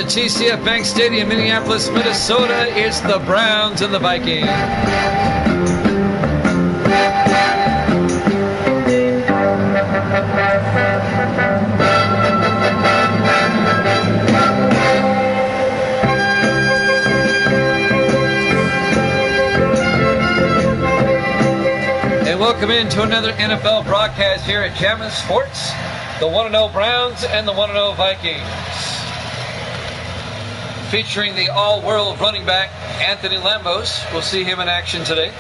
to TCF Bank Stadium, Minneapolis, Minnesota. It's the Browns and the Vikings. And welcome into another NFL broadcast here at Jammin' Sports. The 1-0 Browns and the 1-0 Vikings. Featuring the all-world running back, Anthony Lambos. We'll see him in action today.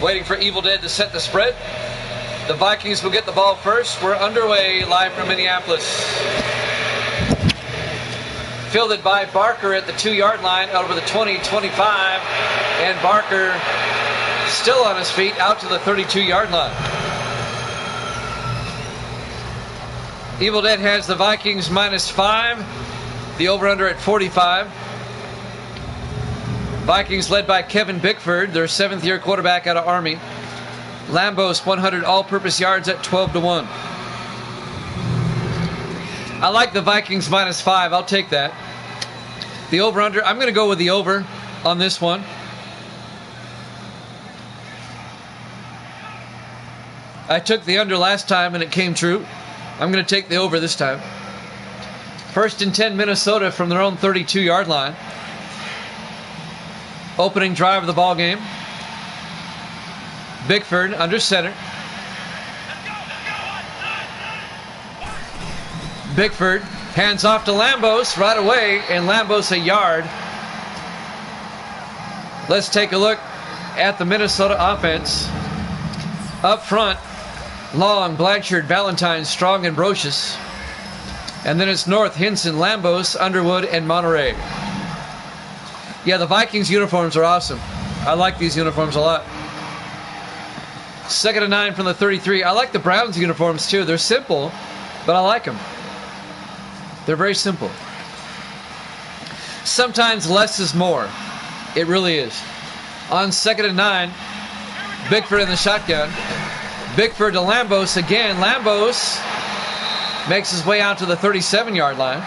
Waiting for Evil Dead to set the spread. The Vikings will get the ball first. We're underway live from Minneapolis. Fielded by Barker at the 2-yard line, over the 20-25. And Barker still on his feet, out to the 32-yard line. Evil Dead has the Vikings -5. The over-under at 45. Vikings led by Kevin Bickford, their 7th-year quarterback out of Army. Lambos 100 all-purpose yards at 12-1. I like the Vikings -5. I'll take that. The over-under, I'm going to go with the over on this one. I took the under last time and it came true. I'm going to take the over this time. 1st and 10 Minnesota from their own 32-yard line. Opening drive of the ball game. Bickford under center. Bickford hands off to Lambos right away, and Lambos a yard. Let's take a look at the Minnesota offense. Up front, Long, Blanchard, Valentine, Strong, and Brocious. And then it's North, Hinson, Lambos, Underwood, and Monterey. Yeah, the Vikings uniforms are awesome. I like these uniforms a lot. 2nd and 9 from the 33. I like the Browns uniforms too. They're simple, but I like them. They're very simple. Sometimes less is more. It really is. On 2nd and 9, Bickford in the shotgun. Bickford to Lambos again. Lambos makes his way out to the 37-yard line.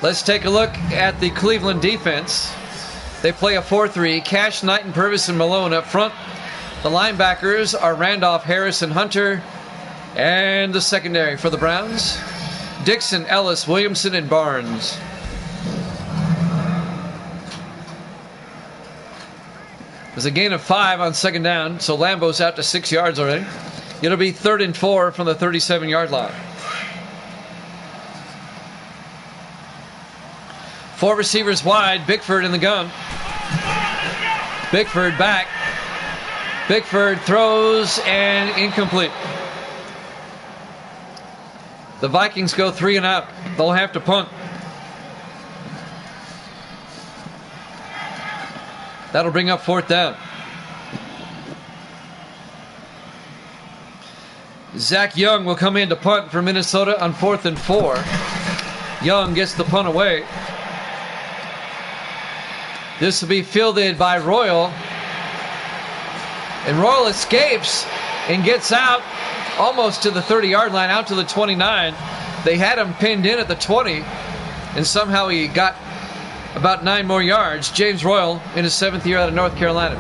Let's take a look at the Cleveland defense. They play a 4-3. Cash, Knight, and Purvis and Malone up front. The linebackers are Randolph, Harris, and Hunter. And the secondary for the Browns, Dixon, Ellis, Williamson, and Barnes. There's a gain of 5 on 2nd down, so Lambo's out to 6 yards already. It'll be 3rd and 4 from the 37-yard line. 4 receivers wide, Bickford in the gun. Bickford back. Bickford throws and incomplete. The Vikings go 3 and out. They'll have to punt. That'll bring up 4th down. Zach Young will come in to punt for Minnesota on 4th and 4. Young gets the punt away. This will be fielded by Royal. And Royal escapes and gets out almost to the 30-yard line, out to the 29. They had him pinned in at the 20, and somehow he got about 9 more yards. James Royal in his 7th year out of North Carolina.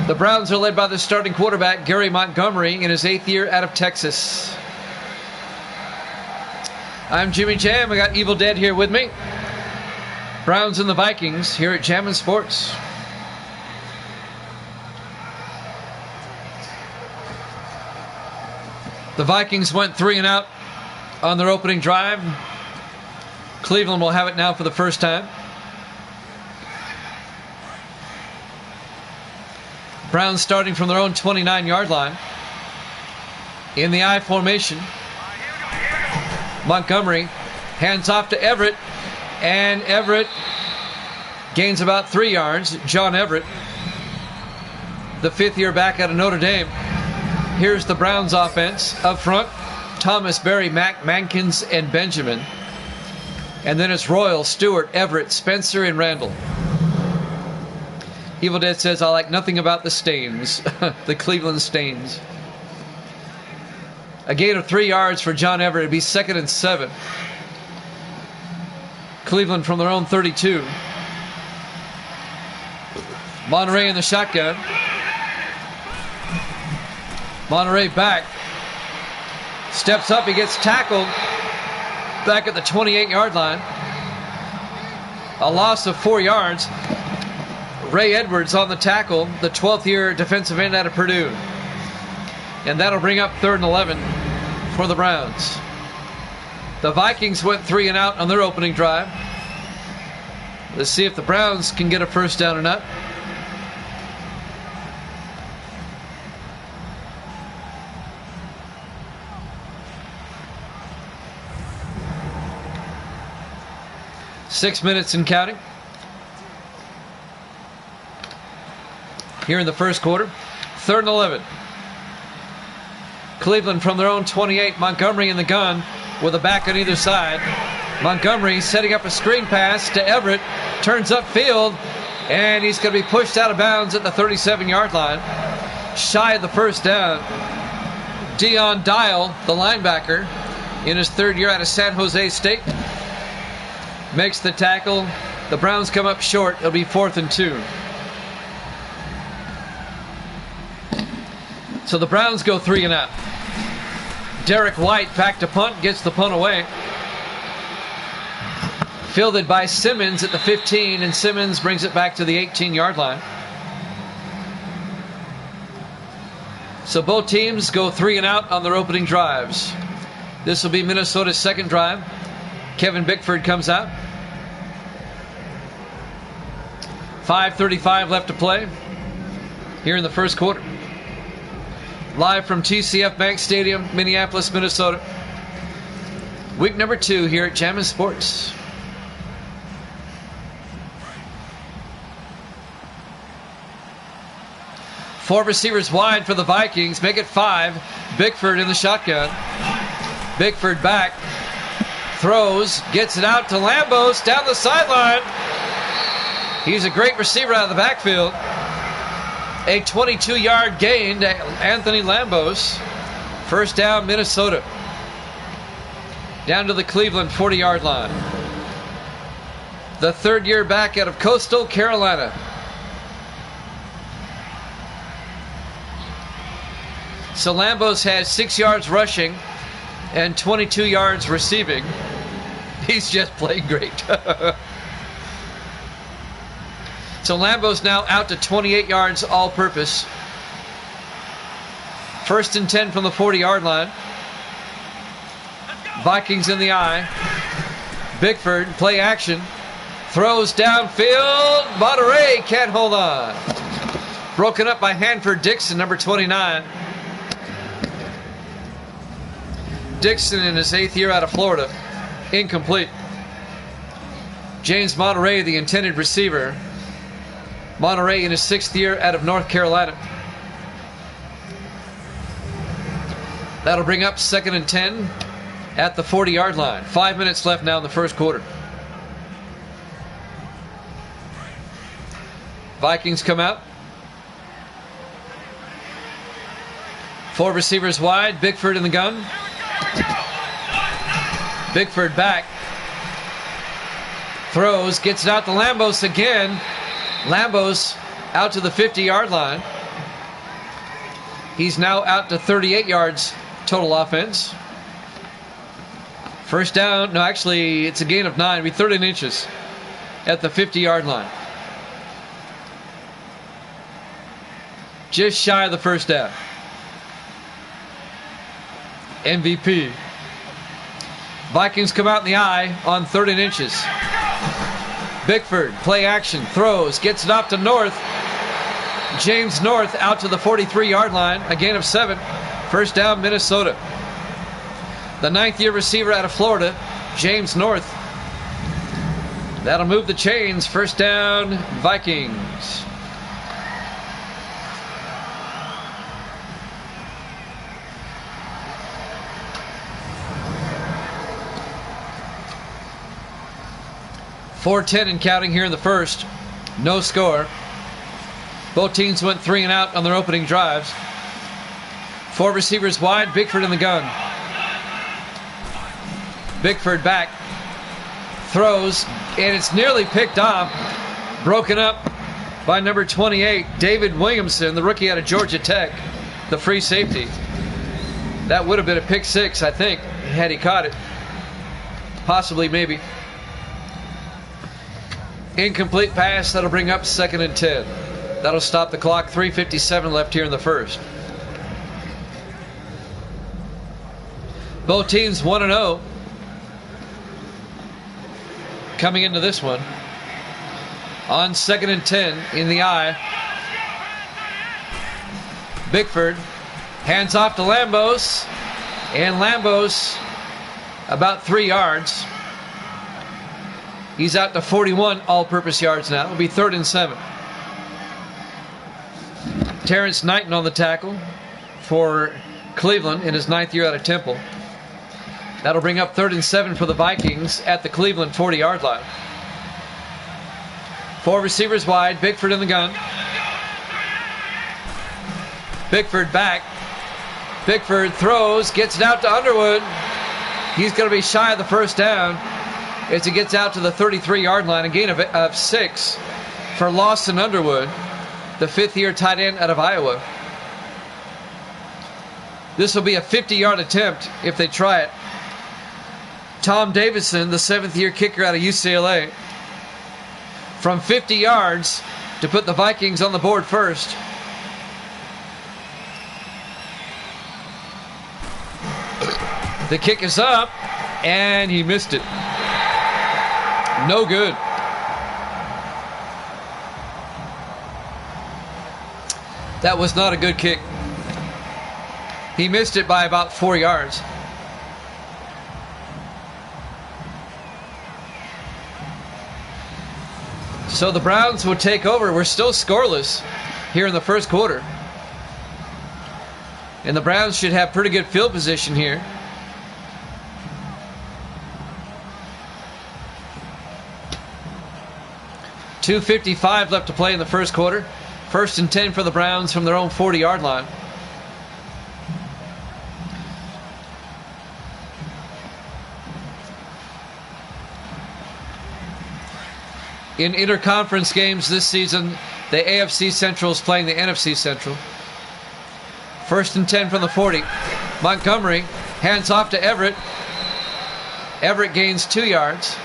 The Browns are led by the starting quarterback, Gary Montgomery, in his 8th year out of Texas. I'm Jimmy Jam. I got Evil Dead here with me. Browns and the Vikings here at Jammin' Sports. The Vikings went 3 and out on their opening drive. Cleveland will have it now for the first time. Browns starting from their own 29-yard line. In the I formation. Montgomery hands off to Everett. And Everett gains about 3 yards. John Everett, the 5th-year back out of Notre Dame. Here's the Browns offense. Up front, Thomas, Berry, Mack, Mankins, and Benjamin. And then it's Royal, Stewart, Everett, Spencer, and Randall. Evil Dead says, I like nothing about the Stains. The Cleveland Stains. A gain of 3 yards for John Everett. It'd be 2nd and 7. Cleveland from their own 32. Monterey in the shotgun. Monterey back. Steps up. He gets tackled back at the 28-yard line. A loss of 4 yards. Ray Edwards on the tackle, the 12th-year defensive end out of Purdue. And that'll bring up 3rd and 11 for the Browns. The Vikings went 3 and out on their opening drive. Let's see if the Browns can get a first down or not. Six minutes and counting. Here in the first quarter. 3rd and 11. Cleveland from their own 28. Montgomery in the gun with a back on either side. Montgomery setting up a screen pass to Everett. Turns upfield. And he's going to be pushed out of bounds at the 37-yard line. Shy of the first down. Dion Dial, the linebacker, in his 3rd year out of San Jose State, makes the tackle. The Browns come up short. It'll be 4th and 2. So the Browns go 3 and out. Derek White back to punt, gets the punt away. Fielded by Simmons at the 15, and Simmons brings it back to the 18-yard line. So both teams go 3 and out on their opening drives. This will be Minnesota's second drive. Kevin Bickford comes out. 5:35 left to play here in the first quarter. Live from TCF Bank Stadium, Minneapolis, Minnesota. Week number 2 here at Jammin' Sports. Four receivers wide for the Vikings. Make it 5. Bickford in the shotgun. Bickford back. Throws. Gets it out to Lambos down the sideline. He's a great receiver out of the backfield. A 22-yard gain to Anthony Lambos. First down, Minnesota. Down to the Cleveland 40-yard line. The 3rd-year back out of Coastal Carolina. So Lambos has 6 yards rushing and 22 yards receiving. He's just playing great. So Lambos now out to 28 yards all-purpose. 1st and 10 from the 40-yard line. Vikings in the eye. Bickford, play action. Throws downfield. Monterey can't hold on. Broken up by Hanford Dixon, number 29. Dixon in his 8th year out of Florida. Incomplete. James Monterey, the intended receiver. Monterey in his 6th year out of North Carolina. That'll bring up 2nd and 10 at the 40-yard line. 5 minutes left now in the first quarter. Vikings come out. 4 receivers wide. Bickford in the gun. Bickford back. Throws. Gets it out to Lambos again. Lambos out to the 50-yard line. He's now out to 38 yards total offense. First down. No, actually, it's a gain of 9. It'll be 13 inches at the 50-yard line. Just shy of the first down. MVP. Vikings come out in the eye on 13 inches. Bickford, play action, throws, gets it up to North. James North out to the 43-yard line, a gain of 7. First down, Minnesota. The 9th-year receiver out of Florida, James North. That'll move the chains. First down, Vikings. .410 and counting here in the first. No score. Both teams went 3 and out on their opening drives. 4 receivers wide. Bickford in the gun. Bickford back. Throws, and it's nearly picked off. Broken up by number 28, David Williamson, the rookie out of Georgia Tech, the free safety. That would have been a pick six, I think, had he caught it. Possibly, maybe. Incomplete pass. That'll bring up 2nd and 10. That'll stop the clock. 3:57 left here in the first. Both teams 1-0 coming into this one. On 2nd and 10 in the eye. Bickford hands off to Lambos, and Lambos about 3 yards. He's out to 41 all-purpose yards now. It'll be 3rd and 7. Terrence Knighton on the tackle for Cleveland in his 9th year out of Temple. That'll bring up 3rd and 7 for the Vikings at the Cleveland 40-yard line. 4 receivers wide. Bickford in the gun. Bickford back. Bickford throws, gets it out to Underwood. He's going to be shy of the first down as he gets out to the 33-yard line. A gain of 6 for Lawson Underwood, the 5th-year tight end out of Iowa. This will be a 50-yard attempt if they try it. Tom Davison, the 7th-year kicker out of UCLA, from 50 yards to put the Vikings on the board first. The kick is up, and he missed it. No good. That was not a good kick. He missed it by about 4 yards. So the Browns will take over. We're still scoreless here in the first quarter. And the Browns should have pretty good field position here. .255 left to play in the first quarter. 1st and 10 for the Browns from their own 40-yard line. In interconference games this season, the AFC Central is playing the NFC Central. 1st and 10 from the 40. Montgomery hands off to Everett. Everett gains 2 yards.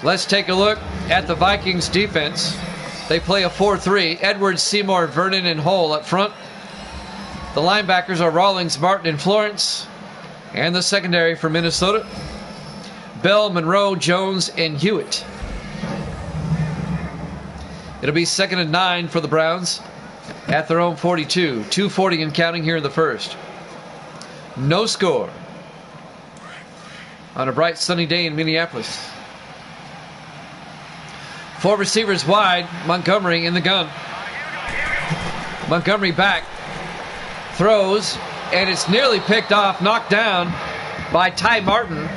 Let's take a look at the Vikings defense. They play a 4-3. Edwards, Seymour, Vernon, and Hole up front. The linebackers are Rawlings, Martin, and Florence. And the secondary for Minnesota, Bell, Monroe, Jones, and Hewitt. It'll be 2nd and 9 for the Browns at their own 42. 2:40 and counting here in the first. No score on a bright sunny day in Minneapolis. 4 receivers wide. Montgomery in the gun. Montgomery back. Throws, and it's nearly picked off, knocked down by Ty Martin,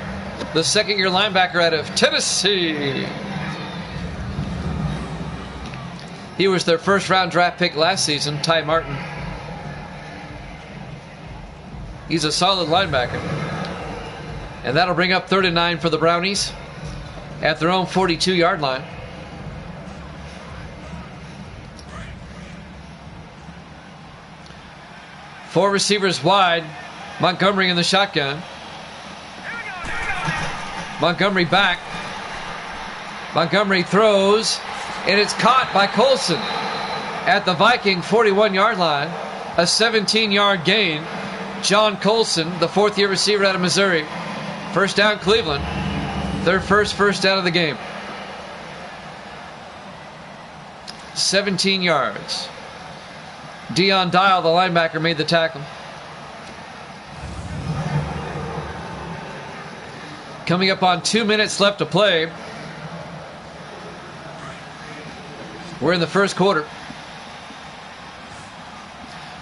the 2nd-year linebacker out of Tennessee. He was their first-round draft pick last season, Ty Martin. He's a solid linebacker. And that'll bring up 3rd and 9 for the Brownies at their own 42-yard line. Four receivers wide. Montgomery in the shotgun. Montgomery back. Montgomery throws, and it's caught by Colson at the Viking 41-yard line. A 17-yard gain. John Colson, the 4th-year receiver out of Missouri. First down, Cleveland. Their first down of the game. 17 yards. Dion Dial, the linebacker, made the tackle. Coming up on 2 minutes left to play. We're in the first quarter.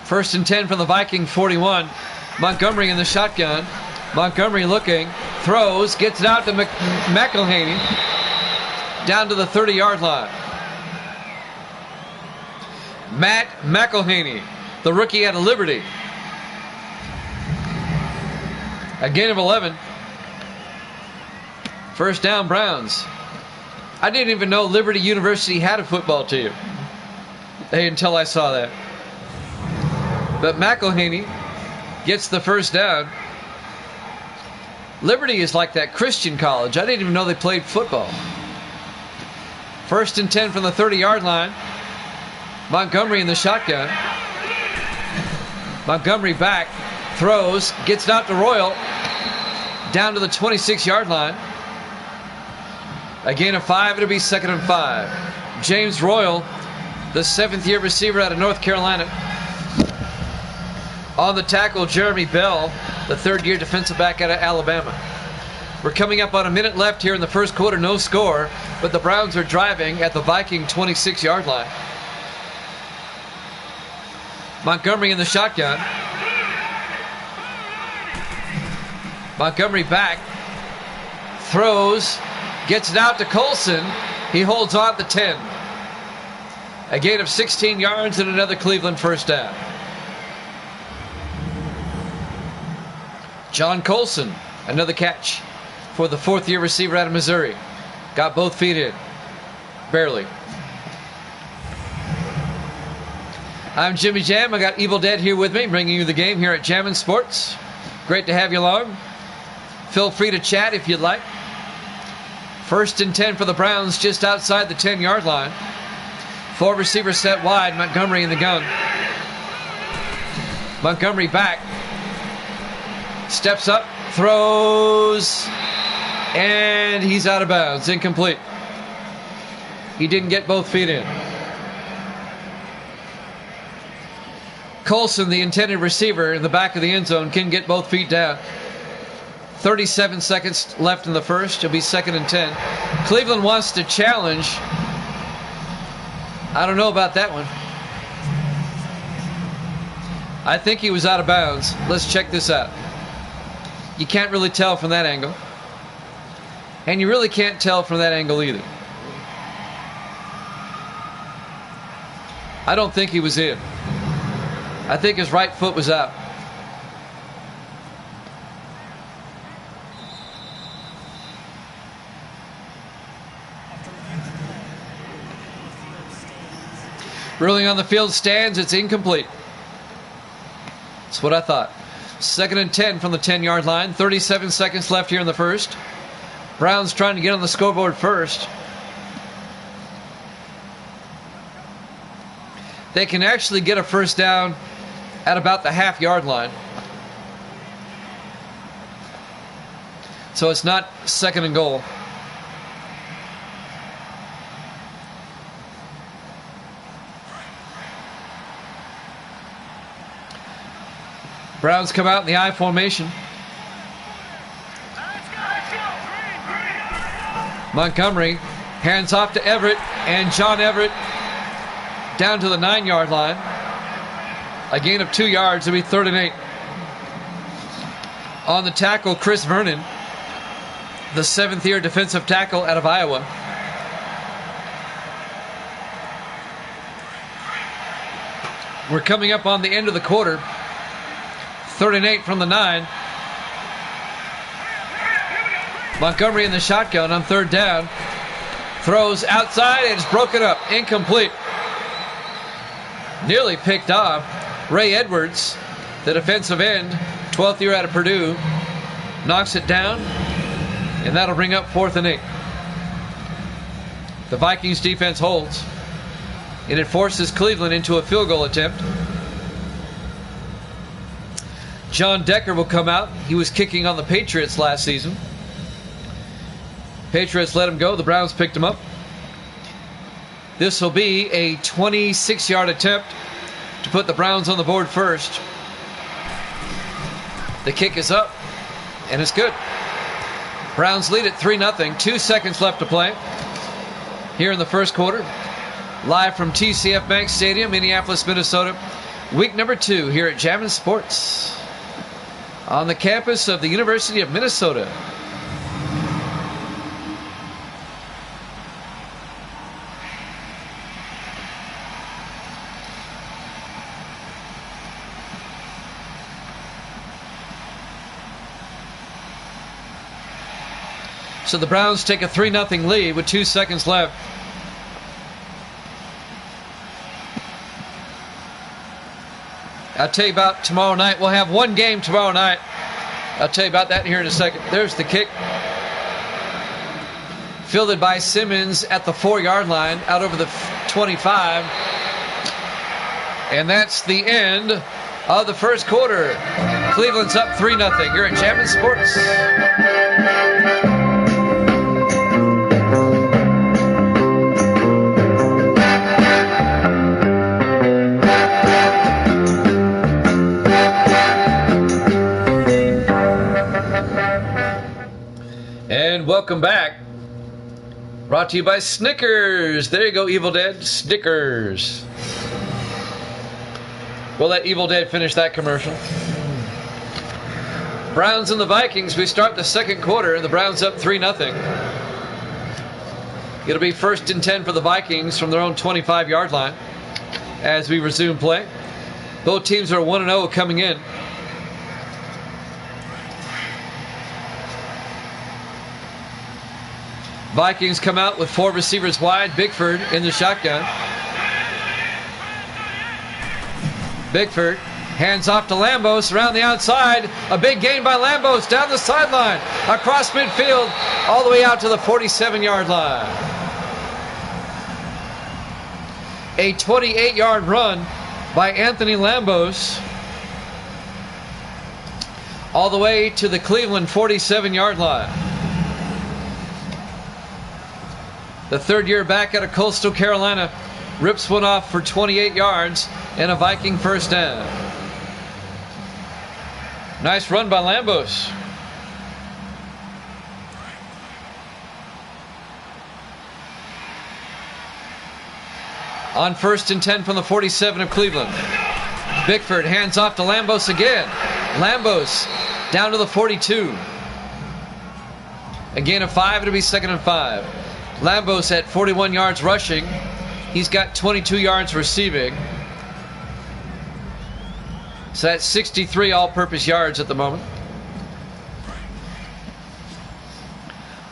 1st and 10 from the Viking 41. Montgomery in the shotgun. Montgomery looking, throws, gets it out to McElhaney, down to the 30-yard line. Matt McElhaney, the rookie out of Liberty. A gain of 11. First down, Browns. I didn't even know Liberty University had a football team until I saw that. But McElhaney gets the first down. Liberty is like that Christian college. I didn't even know they played football. First and 10 from the 30-yard line. Montgomery in the shotgun. Montgomery back, throws, gets it out to Royal, down to the 26-yard line. A gain of 5, it'll be 2nd and 5. James Royal, the 7th-year receiver out of North Carolina. On the tackle, Jeremy Bell, the 3rd-year defensive back out of Alabama. We're coming up on a minute left here in the first quarter, no score, but the Browns are driving at the Viking 26-yard line. Montgomery in the shotgun. Montgomery back, throws, gets it out to Colson. He holds on to 10. A gain of 16 yards and another Cleveland first down. John Colson, another catch for the 4th-year receiver out of Missouri. Got both feet in. Barely. I'm Jimmy Jam. I got Evil Dead here with me, bringing you the game here at Jammin' Sports. Great to have you along. Feel free to chat if you'd like. First and 10 for the Browns, just outside the 10-yard line. 4 receivers set wide. Montgomery in the gun. Montgomery back. Steps up, throws, and he's out of bounds. Incomplete. He didn't get both feet in. Colson, the intended receiver in the back of the end zone, can get both feet down. 37 seconds left in the first. It'll be 2nd and 10. Cleveland wants to challenge. I don't know about that one. I think he was out of bounds. Let's check this out. You can't really tell from that angle. And you really can't tell from that angle either. I don't think he was in. I think his right foot was out. Ruling on the field stands. It's incomplete. That's what I thought. 2nd and 10 from the 10-yard line. 37 seconds left here in the first. Browns trying to get on the scoreboard first. They can actually get a first down at about the half-yard line. So it's not 2nd and goal. Browns come out in the I formation. Montgomery hands off to Everett, and John Everett down to the 9-yard line. A gain of 2 yards. It'll be 3rd and 8. On the tackle, Chris Vernon, the 7th-year defensive tackle out of Iowa. We're coming up on the end of the quarter. 3rd and 8 from the 9. Montgomery in the shotgun on 3rd down. Throws outside and it's broken up. Incomplete. Nearly picked off. Ray Edwards, the defensive end, 12th year out of Purdue, knocks it down, and that'll bring up 4th and 8. The Vikings defense holds, and it forces Cleveland into a field goal attempt. John Decker will come out. He was kicking on the Patriots last season. Patriots let him go. The Browns picked him up. This will be a 26-yard attempt to put the Browns on the board first. The kick is up, and it's good. Browns lead at 3-0. 2 seconds left to play here in the first quarter. Live from TCF Bank Stadium, Minneapolis, Minnesota. Week number 2 here at Jammin' Sports on the campus of the University of Minnesota. So the Browns take a 3-0 lead with 2 seconds left. I'll tell you about tomorrow night. We'll have one game tomorrow night. I'll tell you about that here in a second. There's the kick. Fielded by Simmons at the 4-yard line, out over the 25. And that's the end of the first quarter. Cleveland's up 3-0 here at Chapman Sports. And welcome back. Brought to you by Snickers. There you go, Evil Dead. Snickers. We'll let Evil Dead finish that commercial. Browns and the Vikings. We start the second quarter. The Browns up 3-0. It'll be 1st and 10 for the Vikings from their own 25-yard line as we resume play. Both teams are 1-0 coming in. Vikings come out with 4 receivers wide. Bickford in the shotgun. Bickford hands off to Lambos around the outside. A big gain by Lambos down the sideline, across midfield, all the way out to the 47-yard line. A 28-yard run by Anthony Lambos all the way to the Cleveland 47-yard line. The third-year back out of Coastal Carolina rips one off for 28 yards and a Viking first down. Nice run by Lambos. On 1st and 10 from the 47 of Cleveland. Bickford hands off to Lambos again. Lambos down to the 42. A gain of 5. It'll be 2nd and 5. Lambos at 41 yards rushing. He's got 22 yards receiving. So that's 63 all-purpose yards at the moment.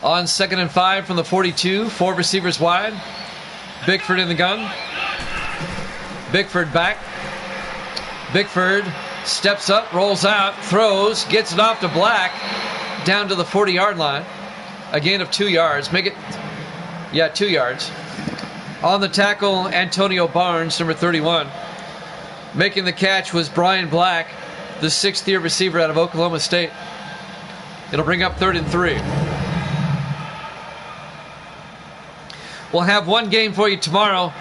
On 2nd and 5 from the 42. 4 receivers wide. Bickford in the gun. Bickford back. Bickford steps up, rolls out, throws, gets it off to Black, down to the 40-yard line. A gain of 2 yards. Make it... 2 yards. On the tackle, Antonio Barnes, number 31. Making the catch was Brian Black, the 6th-year receiver out of Oklahoma State. It'll bring up 3rd and 3. We'll have one game for you tomorrow.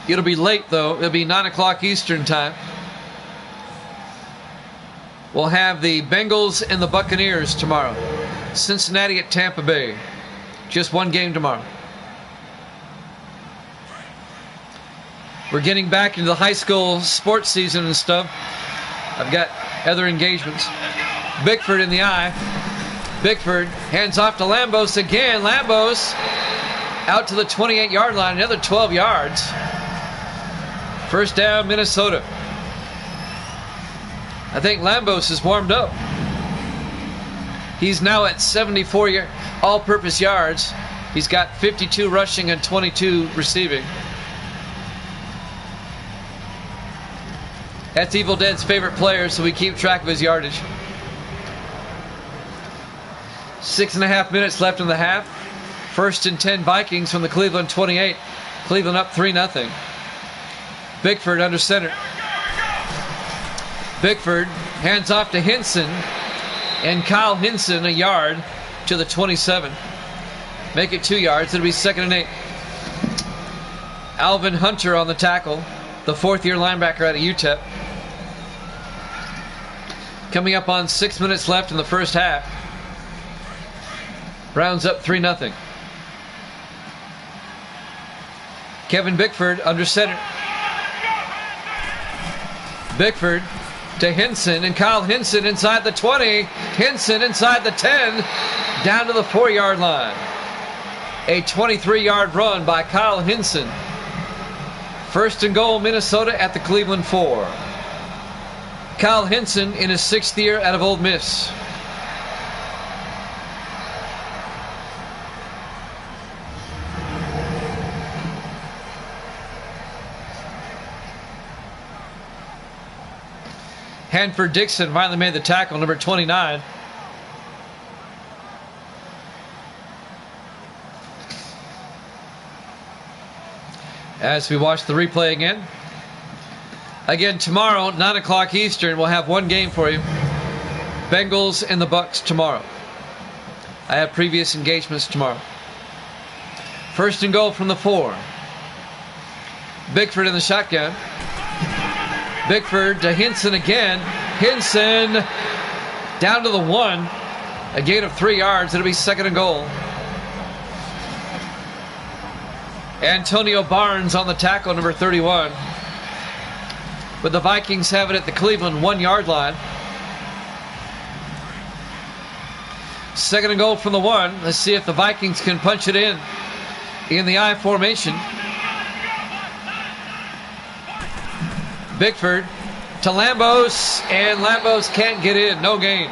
It'll be late, though. It'll be 9 o'clock Eastern time. We'll have the Bengals and the Buccaneers tomorrow. Cincinnati at Tampa Bay. Just one game tomorrow. We're getting back into the high school sports season and stuff. I've got other engagements. Bickford in the eye. Bickford hands off to Lambos again. Lambos out to the 28-yard line. Another 12 yards. First down, Minnesota. I think Lambos is warmed up. He's now at 74 all-purpose yards. He's got 52 rushing and 22 receiving. That's Evil Dead's favorite player, so we keep track of his yardage. 6.5 minutes left in the half. 1st and 10 Vikings from the Cleveland 28. Cleveland up 3-0. Bickford under center. Bickford hands off to Hinson. And Kyle Hinson a yard to the 27. Make it 2 yards. It'll be 2nd and 8. Alvin Hunter on the tackle. The 4th-year linebacker out of UTEP. Coming up on 6 minutes left in the first half. Browns up 3-0. Kevin Bickford under center. Bickford to Hinson, and Kyle Hinson inside the 20. Hinson inside the 10, down to the 4-yard line. A 23-yard run by Kyle Hinson. 1st and goal, Minnesota at the Cleveland 4. Kyle Hinson in his 6th year out of Ole Miss. Hanford Dixon finally made the tackle, number 29. As we watch the replay again. Again, tomorrow, 9 o'clock Eastern, we'll have one game for you. Bengals and the Bucks tomorrow. I have previous engagements tomorrow. First and goal from the 4. Bickford in the shotgun. Bickford to Hinson again. Hinson down to the 1. A gain of 3 yards. It'll be second and goal. Antonio Barnes on the tackle, number 31. But the Vikings have it at the Cleveland 1-yard line. Second and goal from the 1. Let's see if the Vikings can punch it in the I formation. Bickford to Lambos, and Lambos can't get in. No gain.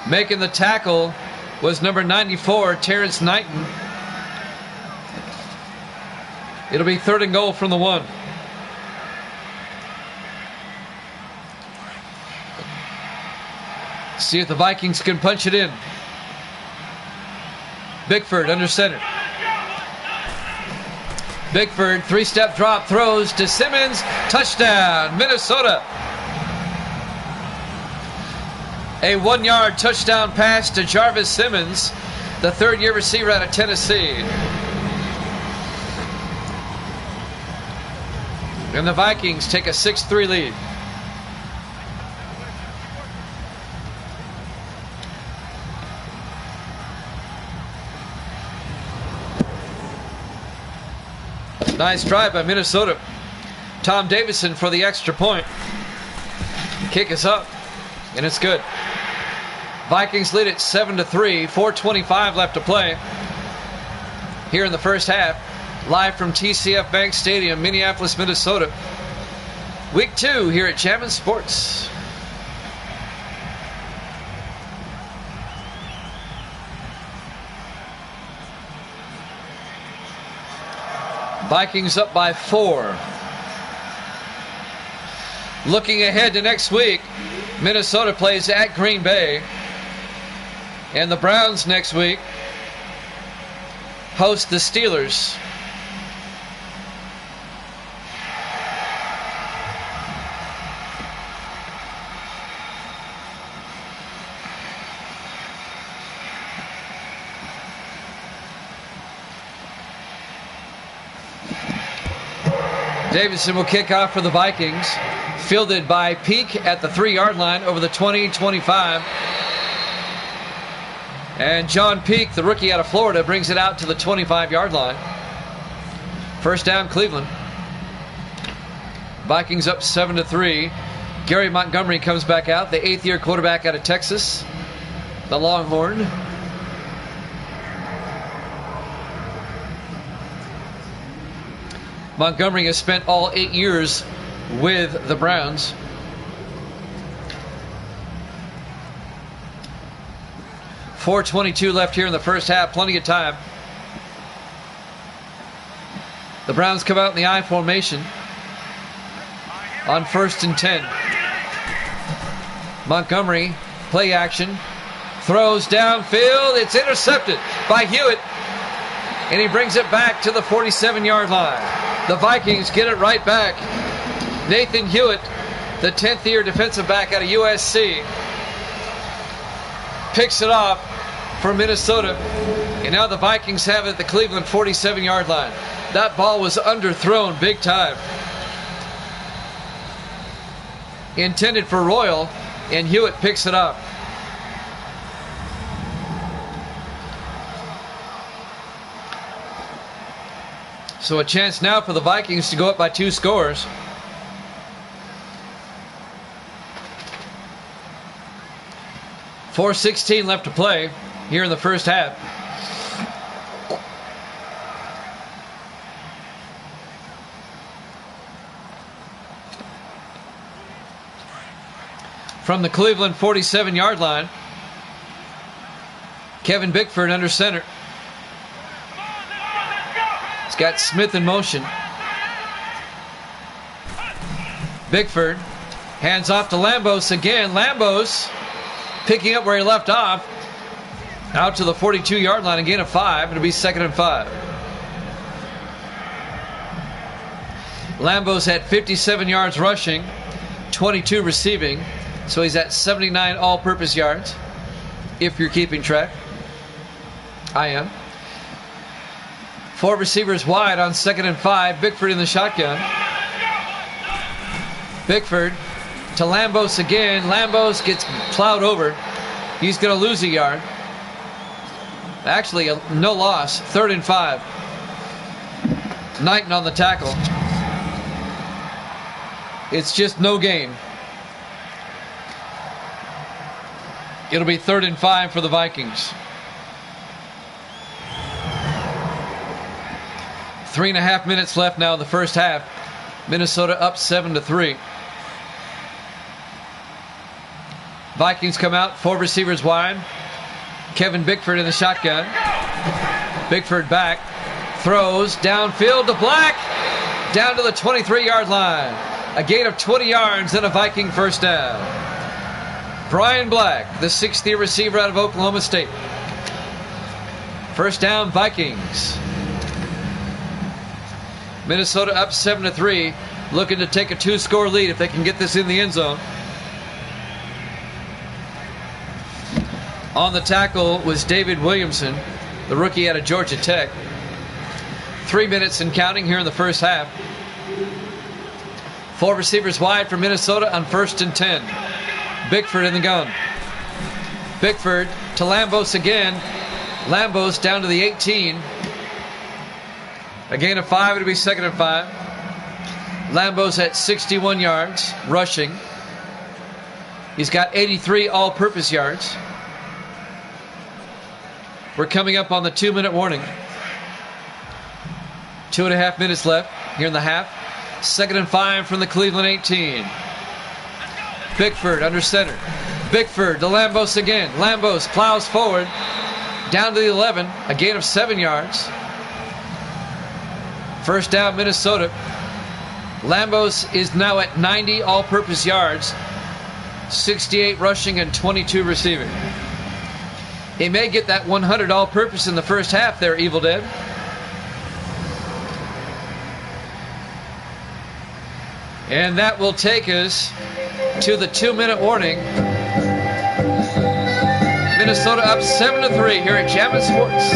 Making the tackle was number 94, Terrence Knighton. It'll be third and goal from the 1. See if the Vikings can punch it in. Bickford under center. Bickford, 3-step drop, throws to Simmons. Touchdown, Minnesota. A 1-yard touchdown pass to Jarvis Simmons, the third-year receiver out of Tennessee. And the Vikings take a 6-3 lead. Nice drive by Minnesota. Tom Davison for the extra point. Kick is up, and it's good. Vikings lead it 7-3. 4:25 left to play here in the first half. Live from TCF Bank Stadium, Minneapolis, Minnesota. Week 2 here at Chapman Sports. Vikings up by 4. Looking ahead to next week, Minnesota plays at Green Bay. And the Browns next week host the Steelers. Davidson will kick off for the Vikings. Fielded by Peak at the 3-yard line over the 20-25. And John Peak, the rookie out of Florida, brings it out to the 25-yard line. First down, Cleveland. Vikings up 7-3. Gary Montgomery comes back out, the 8th-year quarterback out of Texas, the Longhorn. Montgomery has spent all 8 years with the Browns. .422 left here in the first half. Plenty of time. The Browns come out in the I formation on 1st and 10. Montgomery, play action. Throws downfield. It's intercepted by Hewitt. And he brings it back to the 47-yard line. The Vikings get it right back. Nathan Hewitt, the 10th-year defensive back out of USC, picks it off for Minnesota. And now the Vikings have it at the Cleveland 47-yard line. That ball was underthrown big time. Intended for Royal, and Hewitt picks it up. So a chance now for the Vikings to go up by 2 scores. .416 left to play here in the first half. From the Cleveland 47-yard line, Kevin Bickford under center. He's got Smith in motion. Bickford hands off to Lambos again. Lambos picking up where he left off. Out to the 42-yard line, a gain of 5. It'll be 2nd and 5. Lambos had 57 yards rushing, 22 receiving. So he's at 79 all-purpose yards, if you're keeping track. I am. 4 receivers wide on 2nd and 5. Bickford in the shotgun. Bickford to Lambos again. Lambos gets plowed over. He's going to lose a yard. Actually, no loss. 3rd and 5. Knighton on the tackle. It's just no gain. It'll be 3rd and 5 for the Vikings. 3.5 minutes left now in the first half. Minnesota up 7-3. Vikings come out, 4 receivers wide. Kevin Bickford in the shotgun. Bickford back, throws downfield to Black, down to the 23-yard line. A gain of 20 yards and a Viking first down. Brian Black, the 6th-year receiver out of Oklahoma State. First down, Vikings. Minnesota up 7-3, looking to take a 2-score lead if they can get this in the end zone. On the tackle was David Williamson, the rookie out of Georgia Tech. 3 minutes and counting here in the first half. 4 receivers wide for Minnesota on 1st and 10. Bickford in the gun. Bickford to Lambos again. Lambos down to the 18. A gain of 5. It'll be 2nd and 5. Lambos at 61 yards rushing. He's got 83 all-purpose yards. We're coming up on the 2-minute warning. 2.5 minutes left here in the half. 2nd and 5 from the Cleveland 18. Bickford under center. Bickford to Lambos again. Lambos plows forward down to the 11. A gain of 7 yards. First down, Minnesota. Lambos is now at 90 all-purpose yards, 68 rushing and 22 receiving. He may get that 100 all-purpose in the first half there, Evil Dead. And that will take us to the 2-minute warning. Minnesota up 7-3 here at Jammin' Sports.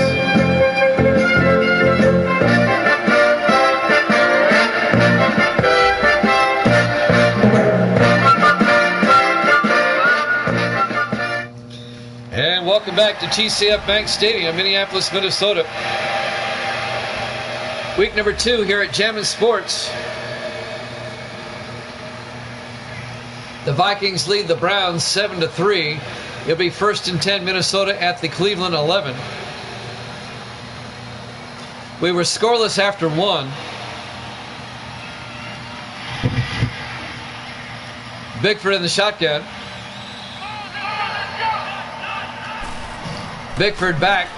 And welcome back to TCF Bank Stadium, Minneapolis, Minnesota. Week number 2 here at Jammin' Sports. The Vikings lead the Browns 7-3. It'll be 1st and 10 Minnesota at the Cleveland 11. We were scoreless after 1. Bickford in the shotgun. Bickford back,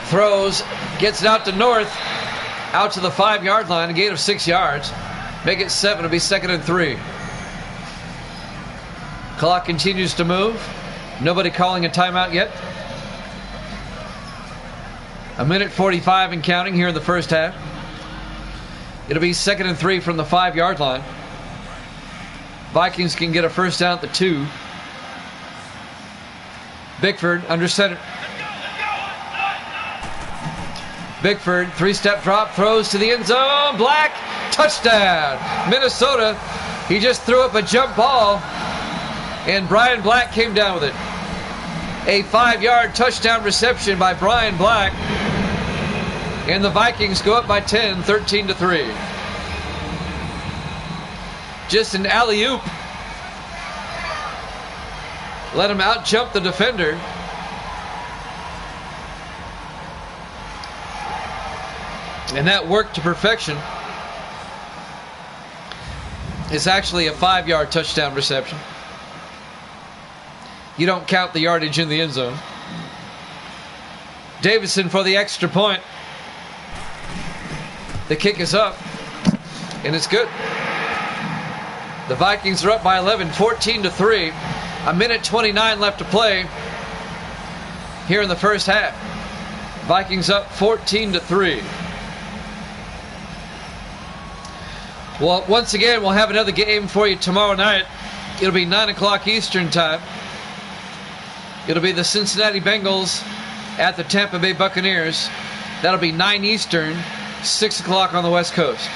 throws, gets it out to North, out to the 5-yard line, a gain of 6 yards. Make it 7, it'll be 2nd and 3. Clock continues to move. Nobody calling a timeout yet. 1:45 and counting here in the first half. It'll be 2nd and 3 from the 5-yard line. Vikings can get a first down at the 2. Bickford under center. Bickford, 3-step drop, throws to the end zone. Black, touchdown. Minnesota, he just threw up a jump ball, and Brian Black came down with it. A 5-yard touchdown reception by Brian Black. And the Vikings go up by 10, 13-3. Just an alley-oop. Let him out-jump the defender. And that worked to perfection. It's actually a 5-yard touchdown reception. You don't count the yardage in the end zone. Davidson for the extra point. The kick is up, and it's good. The Vikings are up by 11, 14-3. A minute 29 left to play here in the first half. Vikings up 14-3. Well, once again, we'll have another game for you tomorrow night. It'll be 9 o'clock Eastern time. It'll be the Cincinnati Bengals at the Tampa Bay Buccaneers. That'll be 9 Eastern, 6 o'clock on the West Coast.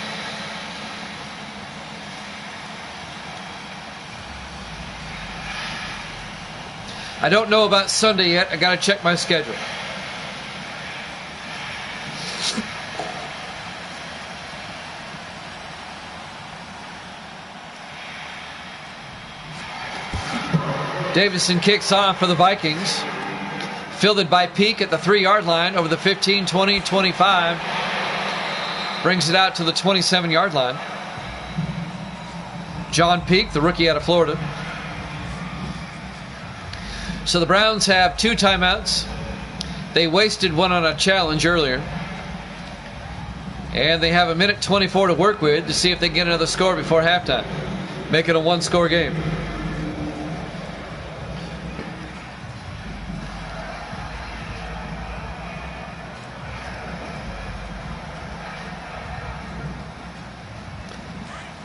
I don't know about Sunday yet. I got to check my schedule. Davison kicks off for the Vikings. Fielded by Peak at the 3-yard line over the 15, 20, 25. Brings it out to the 27-yard line. John Peak, the rookie out of Florida. So the Browns have 2 timeouts. They wasted one on a challenge earlier. And they have a minute 24 to work with to see if they can get another score before halftime. Make it a 1-score game.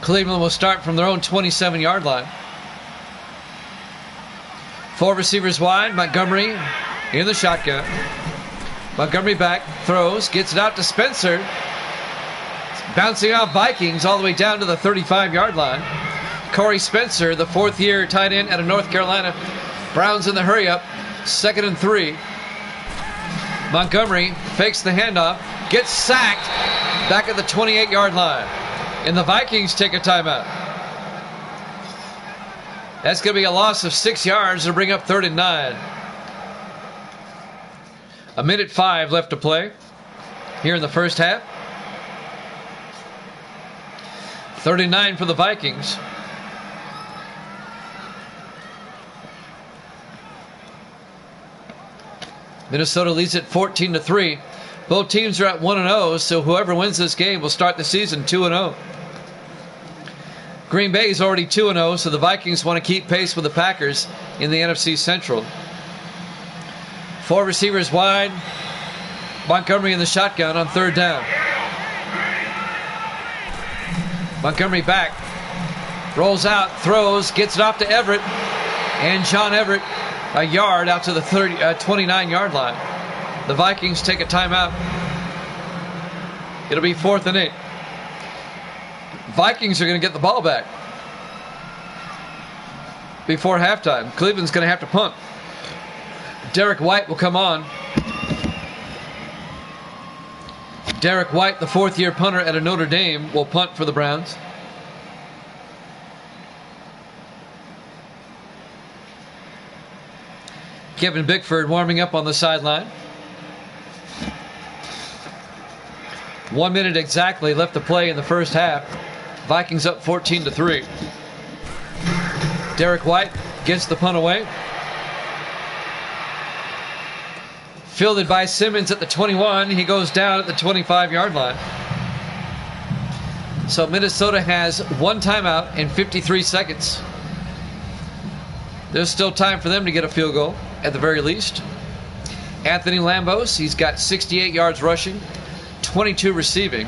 Cleveland will start from their own 27-yard line. 4 receivers wide. Montgomery in the shotgun. Montgomery back, throws, gets it out to Spencer. Bouncing off Vikings all the way down to the 35-yard line. Corey Spencer, the 4th-year tight end out of North Carolina. Browns in the hurry-up. 2nd and 3. Montgomery fakes the handoff, gets sacked back at the 28-yard line. And the Vikings take a timeout. That's going to be a loss of 6 yards to bring up 3rd and 9. A minute 5 left to play here in the first half. 3rd and 9 for the Vikings. Minnesota leads it 14-3. Both teams are at 1-0, so whoever wins this game will start the season 2-0. Green Bay is already 2-0, so the Vikings want to keep pace with the Packers in the NFC Central. 4 receivers wide. Montgomery in the shotgun on 3rd down. Montgomery back. Rolls out, throws, gets it off to Everett. And John Everett a yard out to the 29-yard line. The Vikings take a timeout. It'll be 4th and 8. Vikings are going to get the ball back before halftime. Cleveland's going to have to punt. Derek White will come on. Derek White, the 4th-year punter at a Notre Dame, will punt for the Browns. Kevin Bickford warming up on the sideline. 1 minute exactly left to play in the first half. Vikings up 14-3. Derek White gets the punt away. Fielded by Simmons at the 21. He goes down at the 25-yard line. So Minnesota has 1 timeout in 53 seconds. There's still time for them to get a field goal, at the very least. Anthony Lambos, he's got 68 yards rushing, 22 receiving,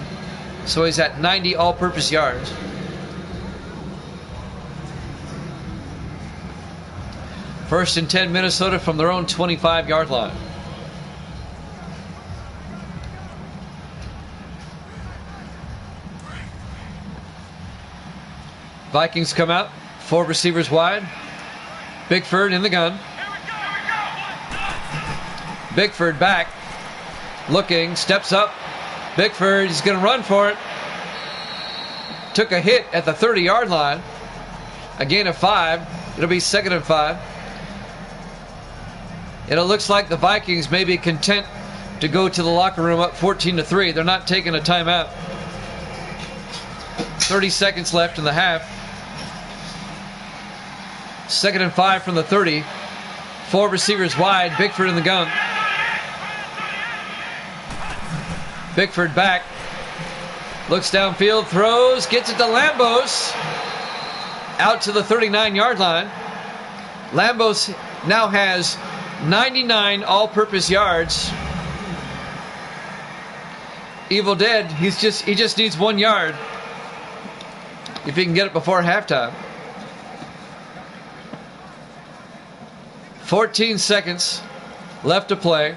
so he's at 90 all-purpose yards. First and 10 Minnesota from their own 25-yard line. Vikings come out, 4 receivers wide. Bickford in the gun. Bickford back, looking, steps up. Bickford is going to run for it. Took a hit at the 30-yard line. A gain of 5. It'll be 2nd and 5. And it looks like the Vikings may be content to go to the locker room up 14-3. They're not taking a timeout. 30 seconds left in the half. 2nd and 5 from the 30. 4 receivers wide. Bickford in the gun. Bickford back. Looks downfield. Throws. Gets it to Lambos. out to the 39-yard line. Lambos now has 99 all-purpose yards. Evil Dead, he just needs 1 yard if he can get it before halftime. 14 seconds left to play.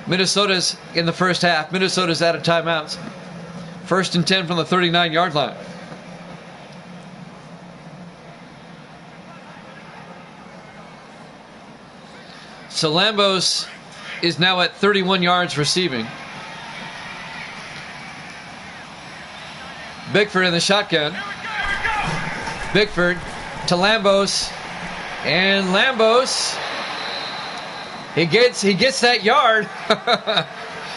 Minnesota's in the first half. Minnesota's out of timeouts. 1st and 10 from the 39-yard line. So Lambos is now at 31 yards receiving. Bickford in the shotgun. Bickford to Lambos. And Lambos, he gets that yard.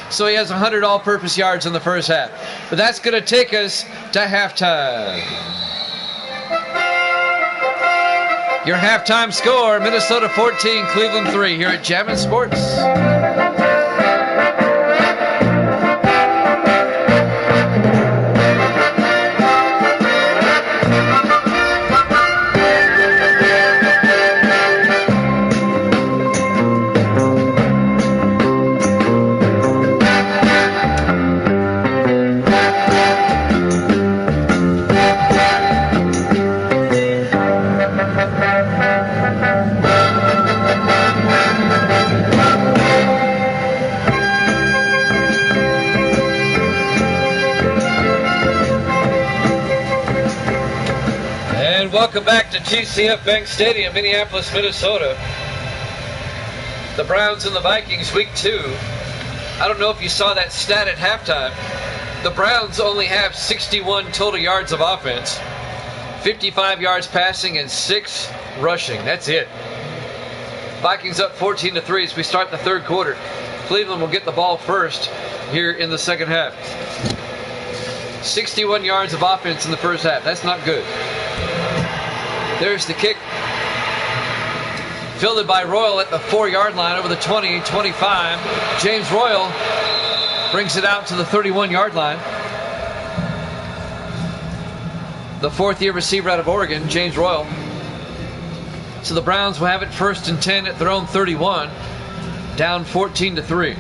So he has 100 all-purpose yards in the first half. But that's going to take us to halftime. Your halftime score, Minnesota 14, Cleveland 3 here at Jammin' Sports. Welcome back to TCF Bank Stadium, Minneapolis, Minnesota. The Browns and the Vikings, week 2. I don't know if you saw that stat at halftime. The Browns only have 61 total yards of offense, 55 yards passing, and 6 rushing. That's it. Vikings up 14-3 as we start the third quarter. Cleveland will get the ball first here in the second half. 61 yards of offense in the first half. That's not good. There's the kick. Fielded by Royal at the 4-yard line over the 20, 25. James Royal brings it out to the 31-yard line. The 4th-year receiver out of Oregon, James Royal. So the Browns will have it 1st and 10 at their own 31. Down 14-3.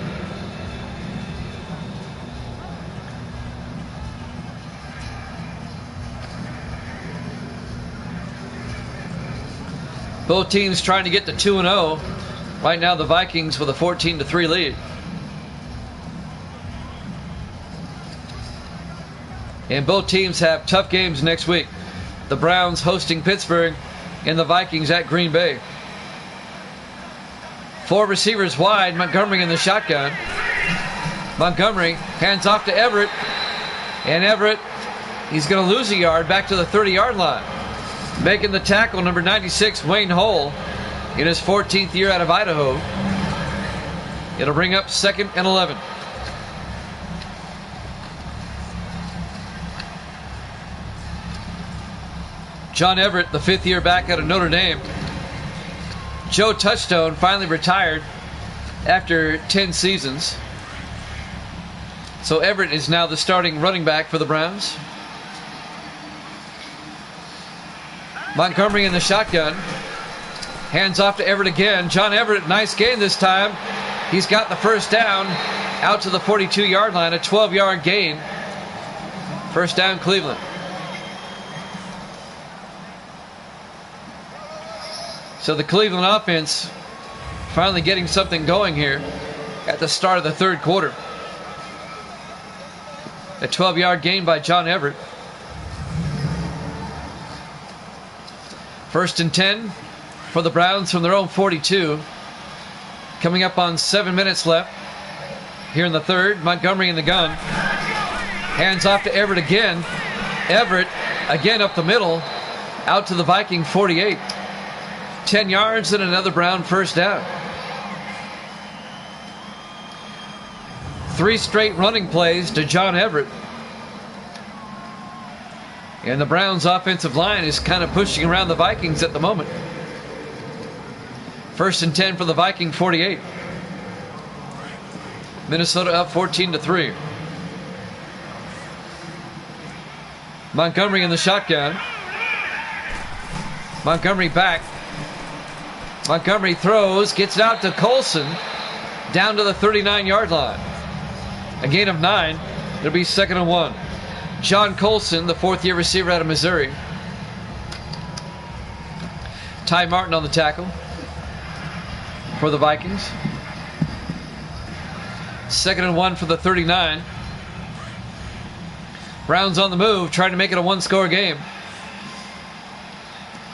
Both teams trying to get to 2-0. Right now the Vikings with a 14-3 lead. And both teams have tough games next week. The Browns hosting Pittsburgh and the Vikings at Green Bay. 4 receivers wide, Montgomery in the shotgun. Montgomery hands off to Everett. And Everett, he's going to lose a yard back to the 30-yard line. Making the tackle, number 96, Wayne Hull, in his 14th year out of Idaho. It'll bring up 2nd and 11. John Everett, the 5th year back out of Notre Dame. Joe Touchstone finally retired after 10 seasons. So Everett is now the starting running back for the Browns. Montgomery in the shotgun. Hands off to Everett again. John Everett, nice gain this time. He's got the first down out to the 42-yard line, a 12-yard gain. First down, Cleveland. So the Cleveland offense finally getting something going here at the start of the third quarter. A 12-yard gain by John Everett. 1st and 10 for the Browns from their own 42. Coming up on 7 minutes left here in the third. Montgomery in the gun. Hands off to Everett again. Everett again up the middle. Out to the Viking 48. 10 yards and another Brown first down. 3 straight running plays to John Everett. And the Browns' offensive line is kind of pushing around the Vikings at the moment. 1st and 10 for the Viking 48. Minnesota up 14-3. Montgomery in the shotgun. Montgomery back. Montgomery throws, gets it out to Colson, down to the 39-yard line. A gain of 9. It'll be 2nd and 1. John Colson, the fourth-year receiver out of Missouri. Ty Martin on the tackle for the Vikings. 2nd and 1 for the 39. Browns on the move, trying to make it a one-score game.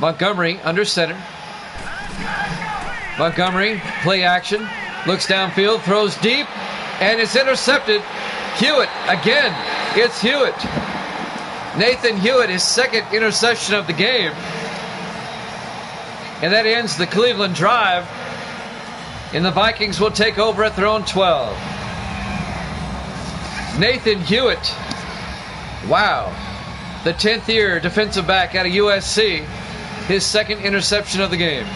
Montgomery under center. Montgomery, play action, looks downfield, throws deep, and it's intercepted. Hewitt again. It's Hewitt. Nathan Hewitt, his second interception of the game. And that ends the Cleveland drive. And the Vikings will take over at their own 12. Nathan Hewitt. Wow. The 10th-year defensive back out of USC. His second interception of the game.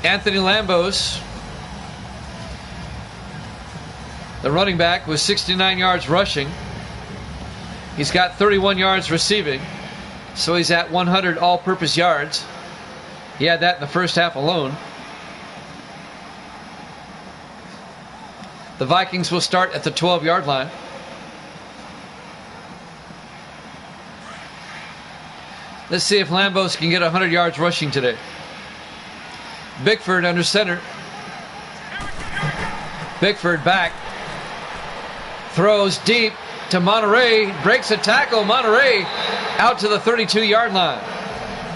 Anthony Lambos, the running back, with 69 yards rushing. He's got 31 yards receiving, so he's at 100 all-purpose yards. He had that in the first half alone. The Vikings will start at the 12-yard line. Let's see if Lambos can get 100 yards rushing today. Bickford under center. Bickford back. Throws deep to Monterey. Breaks a tackle. Monterey out to the 32-yard line.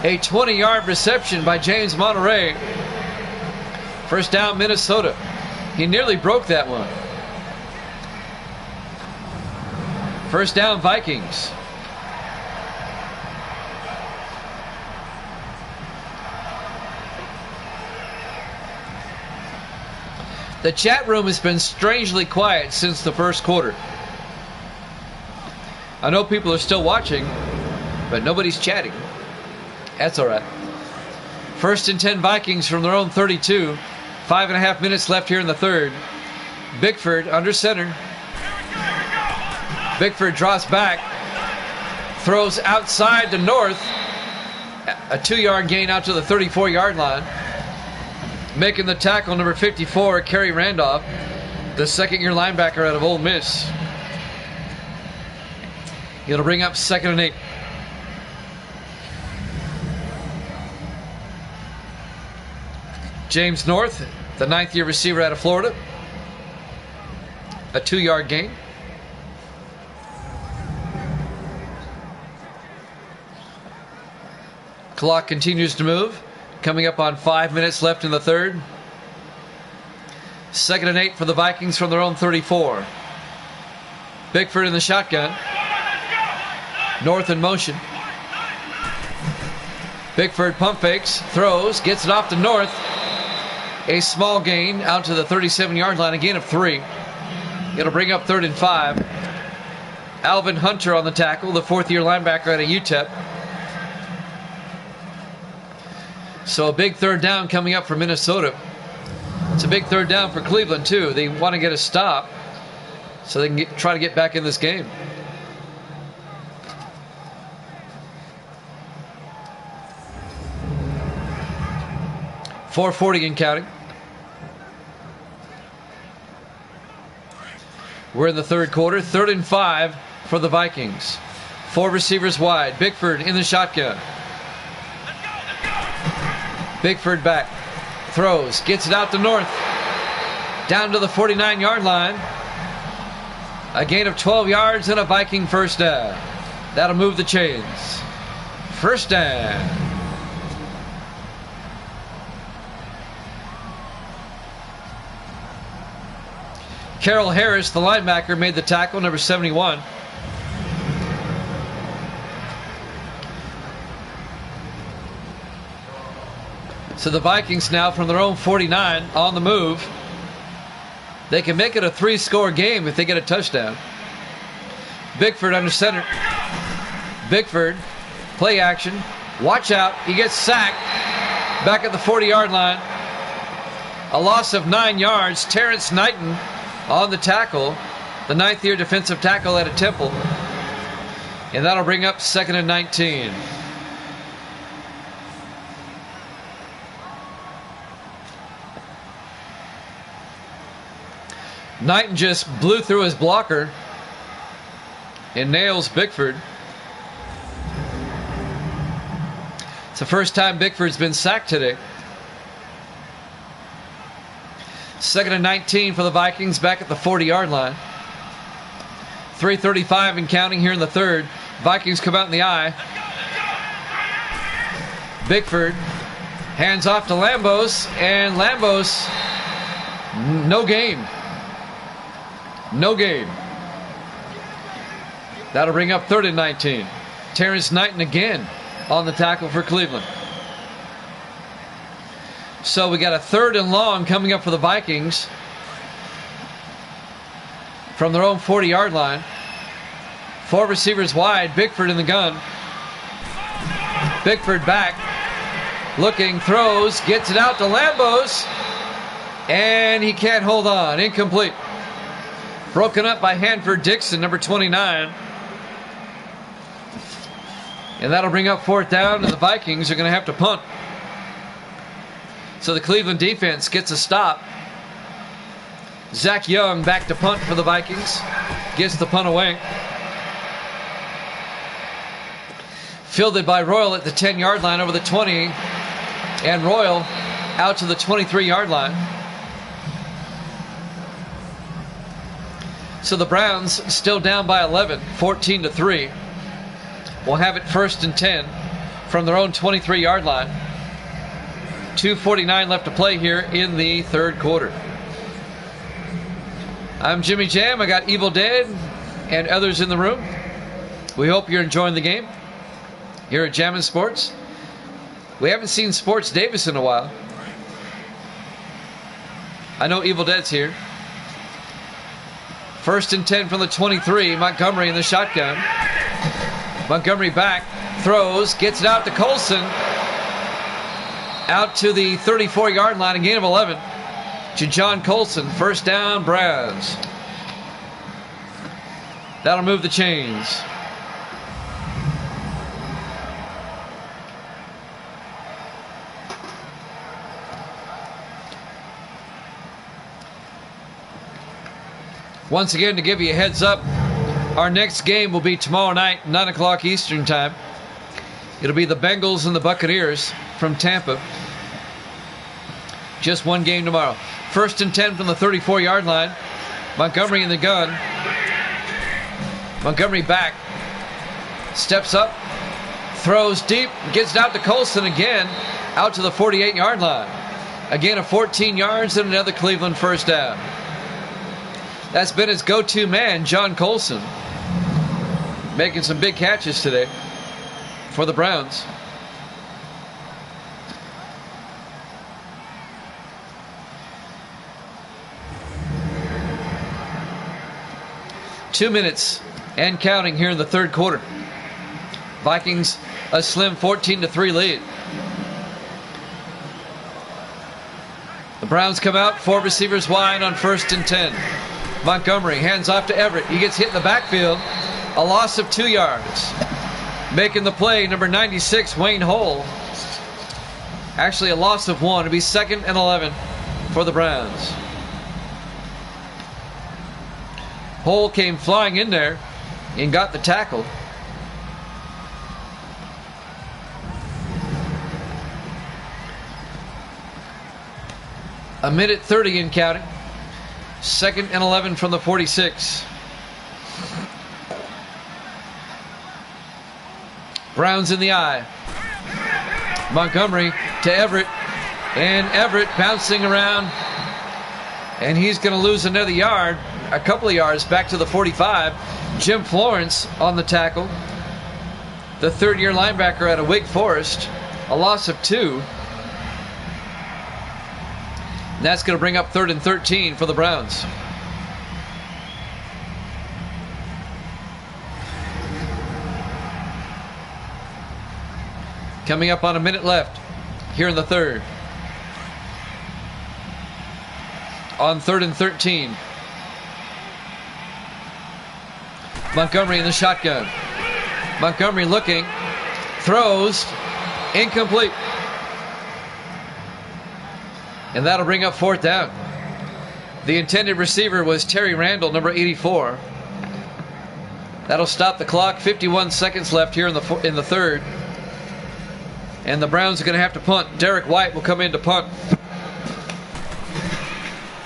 A 20-yard reception by James Monterey. First down, Minnesota. He nearly broke that one. First down, Vikings. The chat room has been strangely quiet since the first quarter. I know people are still watching, but nobody's chatting. That's all right. 1st and 10 Vikings from their own 32. 5.5 minutes left here in the third. Bickford under center. Bickford drops back. Throws outside to North. A 2-yard gain out to the 34-yard line. Making the tackle, number 54, Kerry Randolph, the second-year linebacker out of Ole Miss. It'll bring up 2nd and 8. James North, the 9th-year receiver out of Florida. A 2-yard gain. Clock continues to move. Coming up on 5 minutes left in the third. 2nd and 8 for the Vikings from their own 34. Bickford in the shotgun. North in motion. Bickford pump fakes, throws, gets it off to North. A small gain out to the 37-yard line, a gain of 3. It'll bring up 3rd and 5. Alvin Hunter on the tackle, the 4th-year linebacker out of UTEP. So a big third down coming up for Minnesota. It's a big third down for Cleveland, too. They want to get a stop so they can try to get back in this game. .440 and counting. We're in the third quarter. 3rd and 5 for the Vikings. 4 receivers wide. Bickford in the shotgun. Bickford back, throws, gets it out to North, down to the 49-yard line. A gain of 12 yards and a Viking first down. That'll move the chains. First down. Carroll Harris, the linebacker, made the tackle, number 71. So the Vikings now from their own 49 on the move. They can make it a 3-score game if they get a touchdown. Bickford under center. Bickford, play action. Watch out. He gets sacked back at the 40-yard line. A loss of 9 yards. Terrence Knighton on the tackle, the 9th-year defensive tackle out of Temple. And that'll bring up 2nd and 19. Knighton just blew through his blocker and nails Bickford. It's the first time Bickford's been sacked today. 2nd and 19 for the Vikings, back at the 40-yard line. 3:35 and counting here in the third. Vikings come out in the eye. Bickford hands off to Lambos, and Lambos, no gain. No gain. That'll bring up 3rd and 19. Terrence Knighton again on the tackle for Cleveland. So we got a 3rd and long coming up for the Vikings from their own 40-yard line. 4 receivers wide. Bickford in the gun. Bickford back. Looking, throws, gets it out to Lambos. And he can't hold on. Incomplete. Broken up by Hanford Dixon, number 29. And that'll bring up 4th down, and the Vikings are going to have to punt. So the Cleveland defense gets a stop. Zach Young back to punt for the Vikings. Gets the punt away. Fielded by Royal at the 10-yard line over the 20. And Royal out to the 23-yard line. So the Browns still down by 11, 14-3. We'll have it 1st and 10 from their own 23-yard line. 2:49 left to play here in the third quarter. I'm Jimmy Jam. I got Evil Dead and others in the room. We hope you're enjoying the game here at Jammin' Sports. We haven't seen Sports Davis in a while. I know Evil Dead's here. 1st and 10 from the 23. Montgomery in the shotgun. Montgomery back, throws, gets it out to Colson. Out to the 34-yard line, a gain of 11 to John Colson. 1st down, Browns. That'll move the chains. Once again, to give you a heads up, our next game will be tomorrow night, 9 o'clock Eastern time. It'll be the Bengals and the Buccaneers from Tampa. Just one game tomorrow. 1st and 10 from the 34-yard line. Montgomery in the gun. Montgomery back. Steps up. Throws deep. Gets it out to Colson again. Out to the 48-yard line. Again, a 14 yards and another Cleveland 1st down. That's been his go-to man, John Colson. Making some big catches today for the Browns. Two minutes and counting here in the third quarter. Vikings a slim 14-3 lead. The Browns come out, 4 receivers wide on 1st and 10. Montgomery hands off to Everett. He gets hit in the backfield. A loss of 2 yards. Making the play, number 96, Wayne Hull. Actually, a loss of 1. It'll be 2nd and 11 for the Browns. Hull came flying in there and got the tackle. A minute 30 in counting. 2nd and 11 from the 46. Browns in the eye. Montgomery to Everett. And Everett bouncing around. And he's going to lose another yard. A couple of yards back to the 45. Jim Florence on the tackle. The 3rd-year linebacker out of Wake Forest. A loss of 2. And that's going to bring up 3rd and 13 for the Browns. Coming up on a minute left here in the third. On 3rd and 13. Montgomery in the shotgun. Montgomery looking, throws, incomplete. And that'll bring up fourth down. The intended receiver was Terry Randall, number 84. That'll stop the clock. 51 seconds left here in the third. And the Browns are going to have to punt. Derek White will come in to punt.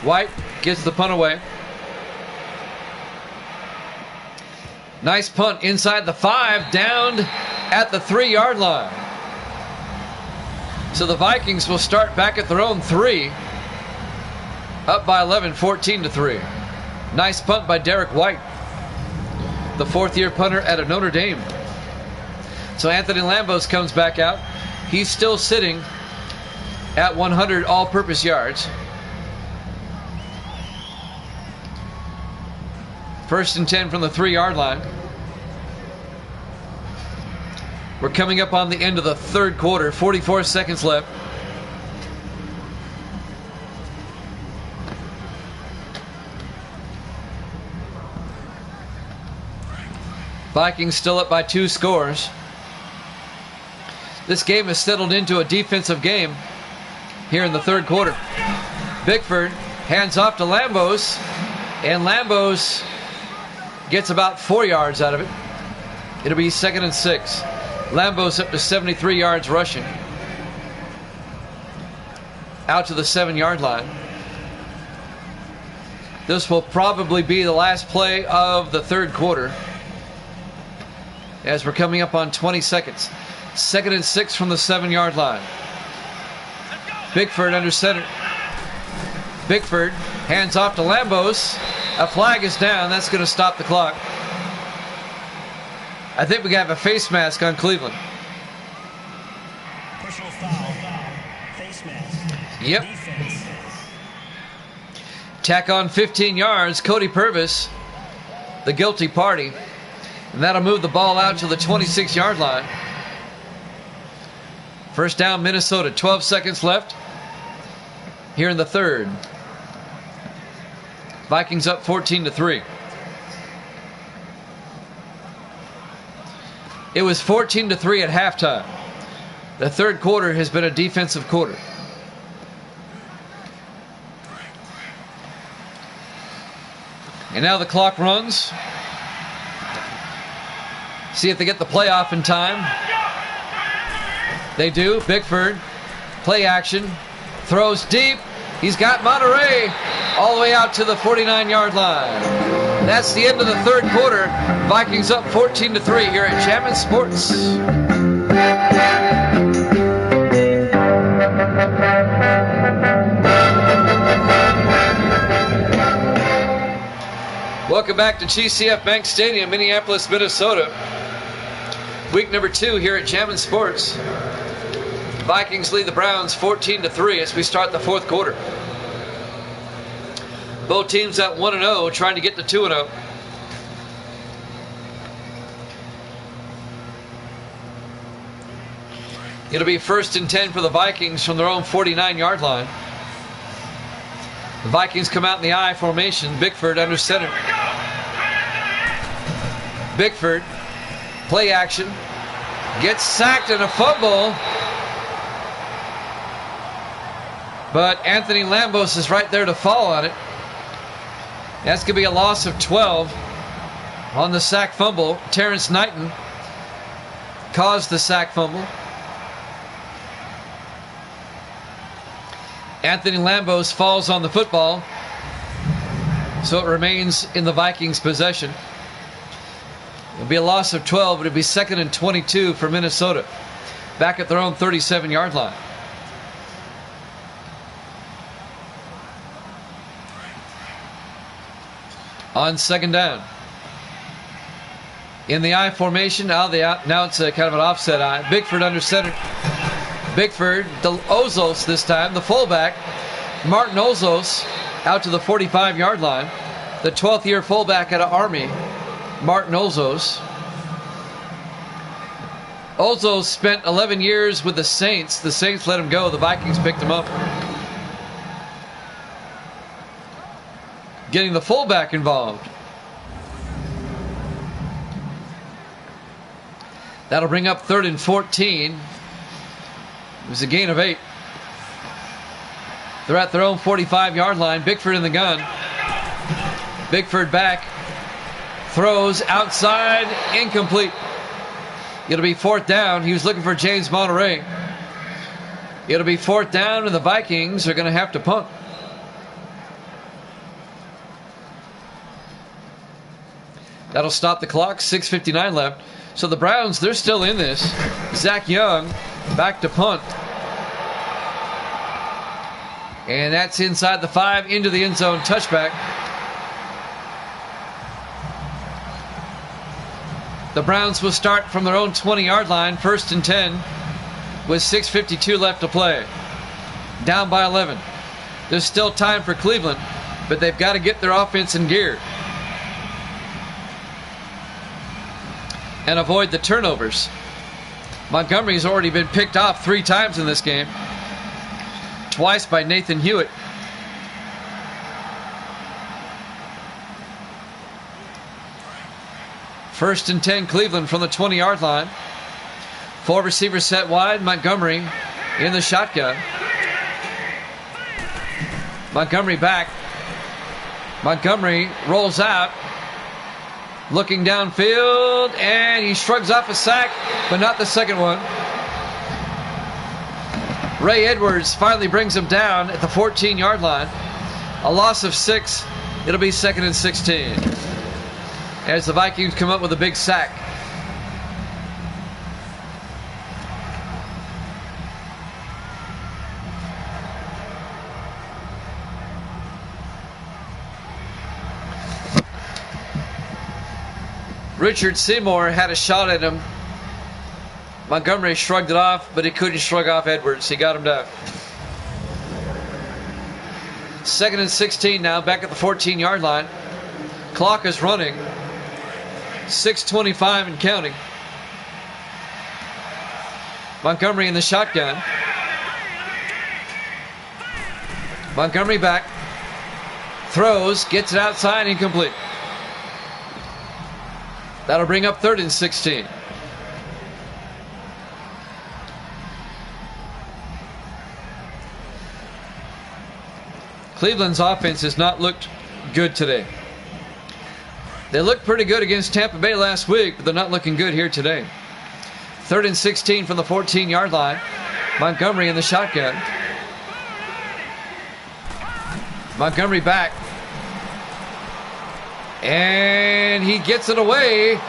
White gets the punt away. Nice punt inside the 5, down at the 3-yard line. So the Vikings will start back at their own 3. Up by 11, 14-3. Nice punt by Derek White, the fourth-year punter out of Notre Dame. So Anthony Lambos comes back out. He's still sitting at 100 all-purpose yards. First and 10 from the 3-yard line. We're coming up on the end of the third quarter. 44 seconds left. Vikings still up by 2 scores. This game has settled into a defensive game here in the third quarter. Bickford hands off to Lambos, and Lambos gets about 4 yards out of it. It'll be 2nd and 6. Lambos up to 73 yards rushing. Out to the 7-yard line. This will probably be the last play of the third quarter, as we're coming up on 20 seconds. 2nd and 6 from the 7-yard line. Bickford under center. Bickford hands off to Lambos. A flag is down. That's going to stop the clock. I think we have a face mask on Cleveland. Personal foul. Face mask. Yep. Defense. Tack on 15 yards. Cody Purvis, the guilty party. And that'll move the ball out to the 26-yard line. First down, Minnesota. 12 seconds left here in the third. Vikings up 14-3. It was 14-3 at halftime. The third quarter has been a defensive quarter. And now the clock runs. See if they get the playoff in time. They do. Bickford, play action, throws deep. He's got Monterey all the way out to the 49-yard line. That's the end of the third quarter. Vikings up 14-3 here at Jammin' Sports. Welcome back to GCF Bank Stadium, Minneapolis, Minnesota. Week number 2 here at Jammin' Sports. Vikings lead the Browns 14-3 as we start the fourth quarter. Both teams at 1-0, trying to get to 2-0. It'll be 1st and 10 for the Vikings from their own 49-yard line. The Vikings come out in the I formation. Bickford under center. Bickford, play action, gets sacked and a fumble. But Anthony Lambos is right there to fall on it. That's going to be a loss of 12 on the sack fumble. Terrence Knighton caused the sack fumble. Anthony Lambos falls on the football, so it remains in the Vikings' possession. It'll be a loss of 12, but it'll be 2nd and 22 for Minnesota, back at their own 37-yard line. On 2nd down. In the I formation, now it's a kind of an offset I. Bickford under center. Bickford, the Ozos this time, the fullback. Martin Ozos out to the 45-yard line. The 12th year fullback out of Army, Martin Ozos. Ozos spent 11 years with the Saints. The Saints let him go. The Vikings picked him up. Getting the fullback involved. That'll bring up 3rd and 14. It was a gain of 8. They're at their own 45-yard line. Bickford in the gun. Bickford back. Throws outside. Incomplete. It'll be 4th down. He was looking for James Monterey. It'll be 4th down, and the Vikings are going to have to punt. That'll stop the clock. 6:59 left. So the Browns, they're still in this. Zach Young back to punt. And that's inside the 5, into the end zone, touchback. The Browns will start from their own 20-yard line, 1st and 10, with 6:52 left to play. Down by 11. There's still time for Cleveland, but they've got to get their offense in gear and avoid the turnovers. Montgomery's already been picked off 3 times in this game. Twice by Nathan Hewitt. First and 10, Cleveland from the 20-yard line. 4 receivers set wide. Montgomery in the shotgun. Montgomery back. Montgomery rolls out. Looking downfield, and he shrugs off a sack, but not the second one. Ray Edwards finally brings him down at the 14-yard line. A loss of 6. It'll be 2nd and 16. As the Vikings come up with a big sack. Richard Seymour had a shot at him. Montgomery shrugged it off, but he couldn't shrug off Edwards. He got him down. 2nd and 16 now, back at the 14-yard line. Clock is running. 6:25 and counting. Montgomery in the shotgun. Montgomery back. Throws, gets it outside, incomplete. That'll bring up 3rd and 16. Cleveland's offense has not looked good today. They looked pretty good against Tampa Bay last week, but they're not looking good here today. 3rd and 16 from the 14-yard line. Montgomery in the shotgun. Montgomery back. And he gets it away.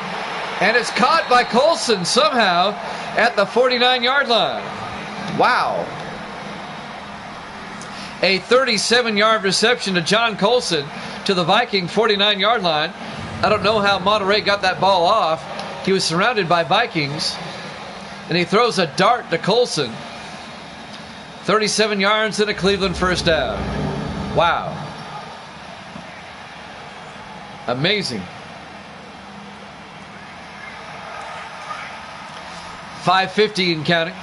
And it's caught by Colson somehow at the 49-yard line. Wow. A 37-yard reception to John Colson to the Viking 49-yard line. I don't know how Monterey got that ball off. He was surrounded by Vikings. And he throws a dart to Colson. 37 yards and a Cleveland first down. Wow. Amazing. 5:50 and counting.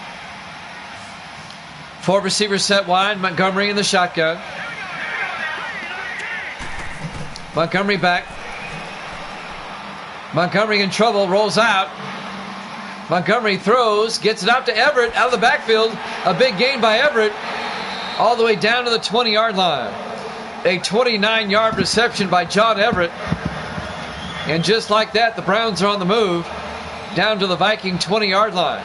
4 receivers set wide. Montgomery in the shotgun. Montgomery back. Montgomery in trouble. Rolls out. Montgomery throws. Gets it out to Everett. Out of the backfield. A big gain by Everett. All the way down to the 20-yard line. A 29-yard reception by John Everett. And just like that, the Browns are on the move. Down to the Viking 20-yard line.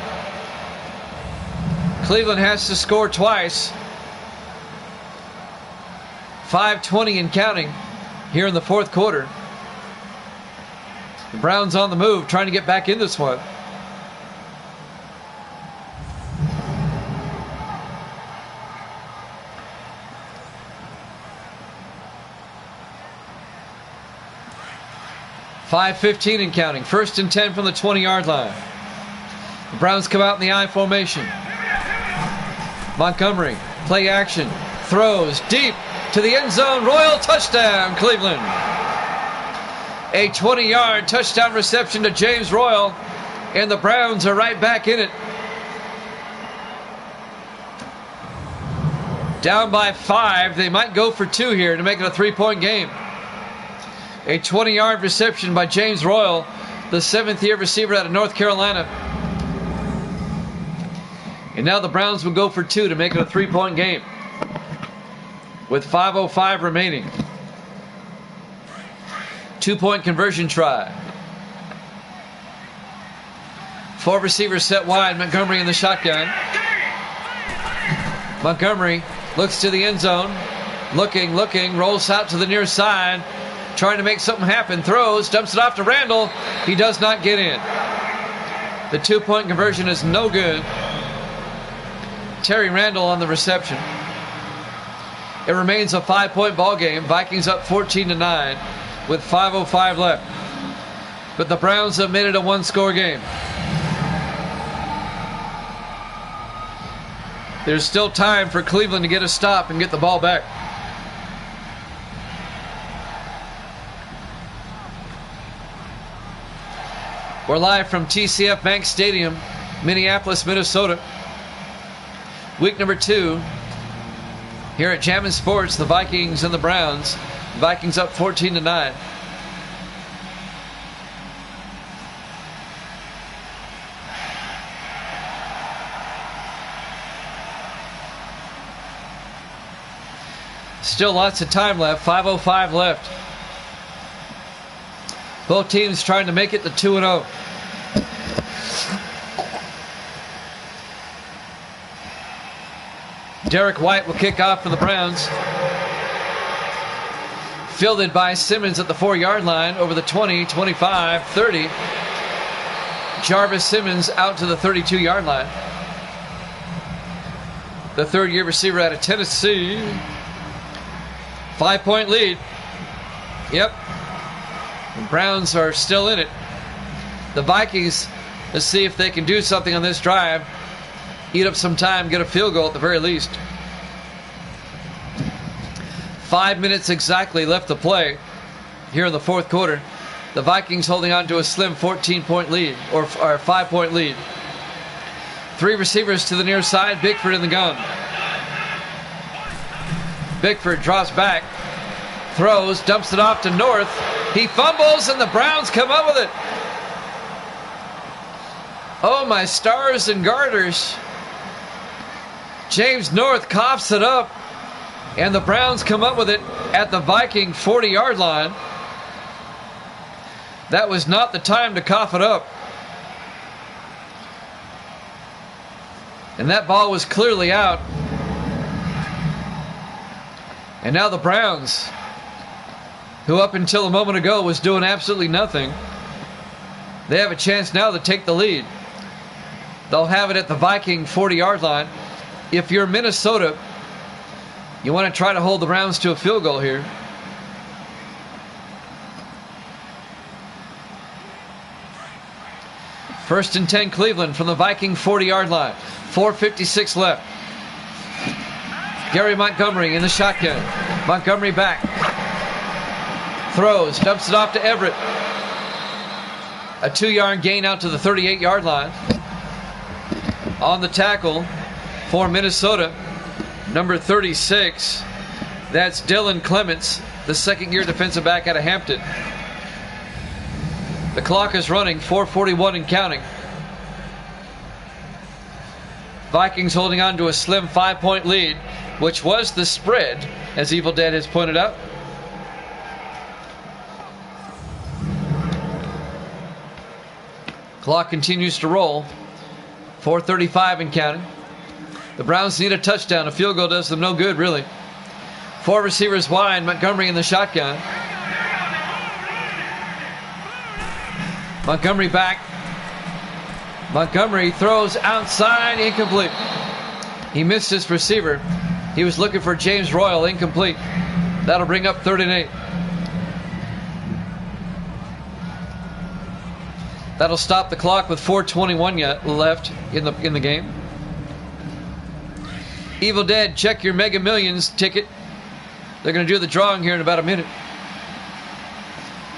Cleveland has to score twice. 5:20 and counting here in the fourth quarter. The Browns on the move, trying to get back in this one. .5:15 and counting. 1st and 10 from the 20-yard line. The Browns come out in the I formation. Montgomery, play action, throws deep to the end zone. Royal touchdown, Cleveland. A 20-yard touchdown reception to James Royal, and the Browns are right back in it. Down by 5. They might go for 2 here to make it a 3-point game. A 20-yard reception by James Royal, the 7th-year receiver out of North Carolina. And now the Browns will go for 2 to make it a 3-point game with 5:05 remaining. 2-point conversion try. 4 receivers set wide. Montgomery in the shotgun. Montgomery looks to the end zone. Looking, rolls out to the near side. Trying to make something happen. Throws, dumps it off to Randall. He does not get in. The 2-point conversion is no good. Terry Randall on the reception. It remains a 5-point ball game. Vikings up 14-9 with 5:05 left. But the Browns have made it a 1-score game. There's still time for Cleveland to get a stop and get the ball back. We're live from TCF Bank Stadium, Minneapolis, Minnesota. Week number 2 here at Jammin' Sports, the Vikings and the Browns. Vikings up 14-9. Still lots of time left. 5:05 left. Both teams trying to make it to 2-0. Derek White will kick off for the Browns. Fielded by Simmons at the 4-yard line over the 20, 25, 30. Jarvis Simmons out to the 32-yard line. The third-year receiver out of Tennessee. 5-point lead. Yep. The Browns are still in it. The Vikings, let's see if they can do something on this drive. Eat up some time, get a field goal at the very least. 5 minutes exactly left to play here in the fourth quarter. The Vikings holding on to a slim 14-point lead, or 5-point lead. 3 receivers to the near side, Bickford in the gun. Bickford drops back, throws, dumps it off to North. He fumbles and the Browns come up with it. Oh, my stars and garters. James North coughs it up, and the Browns come up with it at the Viking 40-yard line. That was not the time to cough it up. And that ball was clearly out. And now the Browns, who up until a moment ago was doing absolutely nothing, they have a chance now to take the lead. They'll have it at the Viking 40-yard line. If you're Minnesota, you want to try to hold the Browns to a field goal here. First and 10 Cleveland from the Viking 40-yard line. 4:56 left. Gary Montgomery in the shotgun. Montgomery back. Throws, dumps it off to Everett. A 2-yard gain out to the 38-yard line. On the tackle for Minnesota, number 36. That's Dylan Clements, the second-year defensive back out of Hampton. The clock is running, 4:41 and counting. Vikings holding on to a slim 5-point lead, which was the spread, as Evil Dead has pointed out. Clock continues to roll. 4:35 and counting. The Browns need a touchdown. A field goal does them no good, really. 4 receivers wide. Montgomery in the shotgun. Montgomery back. Montgomery throws outside, incomplete. He missed his receiver. He was looking for James Royal, incomplete. That'll bring up 3rd and 8. That'll stop the clock with 4:21 yet left in the game. Evil Dead, check your Mega Millions ticket. They're going to do the drawing here in about a minute.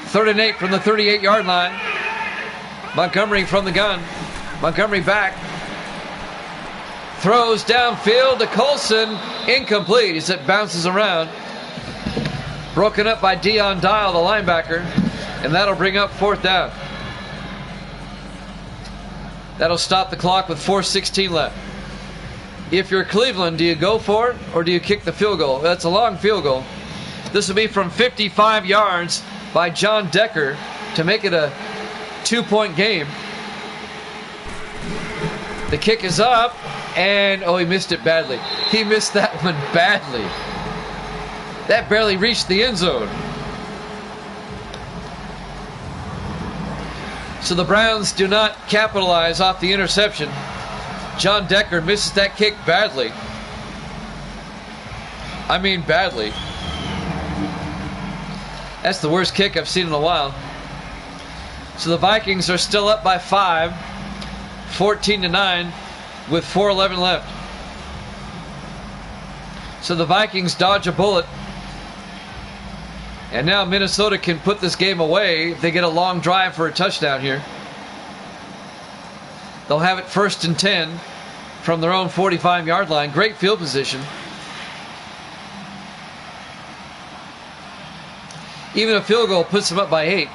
3rd and 8 from the 38-yard line. Montgomery from the gun. Montgomery back. Throws downfield to Colson. Incomplete as it bounces around. Broken up by Dion Dial, the linebacker. And that'll bring up 4th down. That'll stop the clock with 4:16 left. If you're Cleveland, do you go for it or do you kick the field goal? That's a long field goal. This will be from 55 yards by John Decker to make it a 2-point game. The kick is up, and he missed it badly. He missed that one badly. That barely reached the end zone. So the Browns do not capitalize off the interception. John Decker misses that kick badly. I mean badly. That's the worst kick I've seen in a while. So the Vikings are still up by 5, 14-9, with 4:11 left. So the Vikings dodge a bullet. And now Minnesota can put this game away if they get a long drive for a touchdown here. They'll have it 1st and 10 from their own 45-yard line. Great field position. Even a field goal puts them up by 8.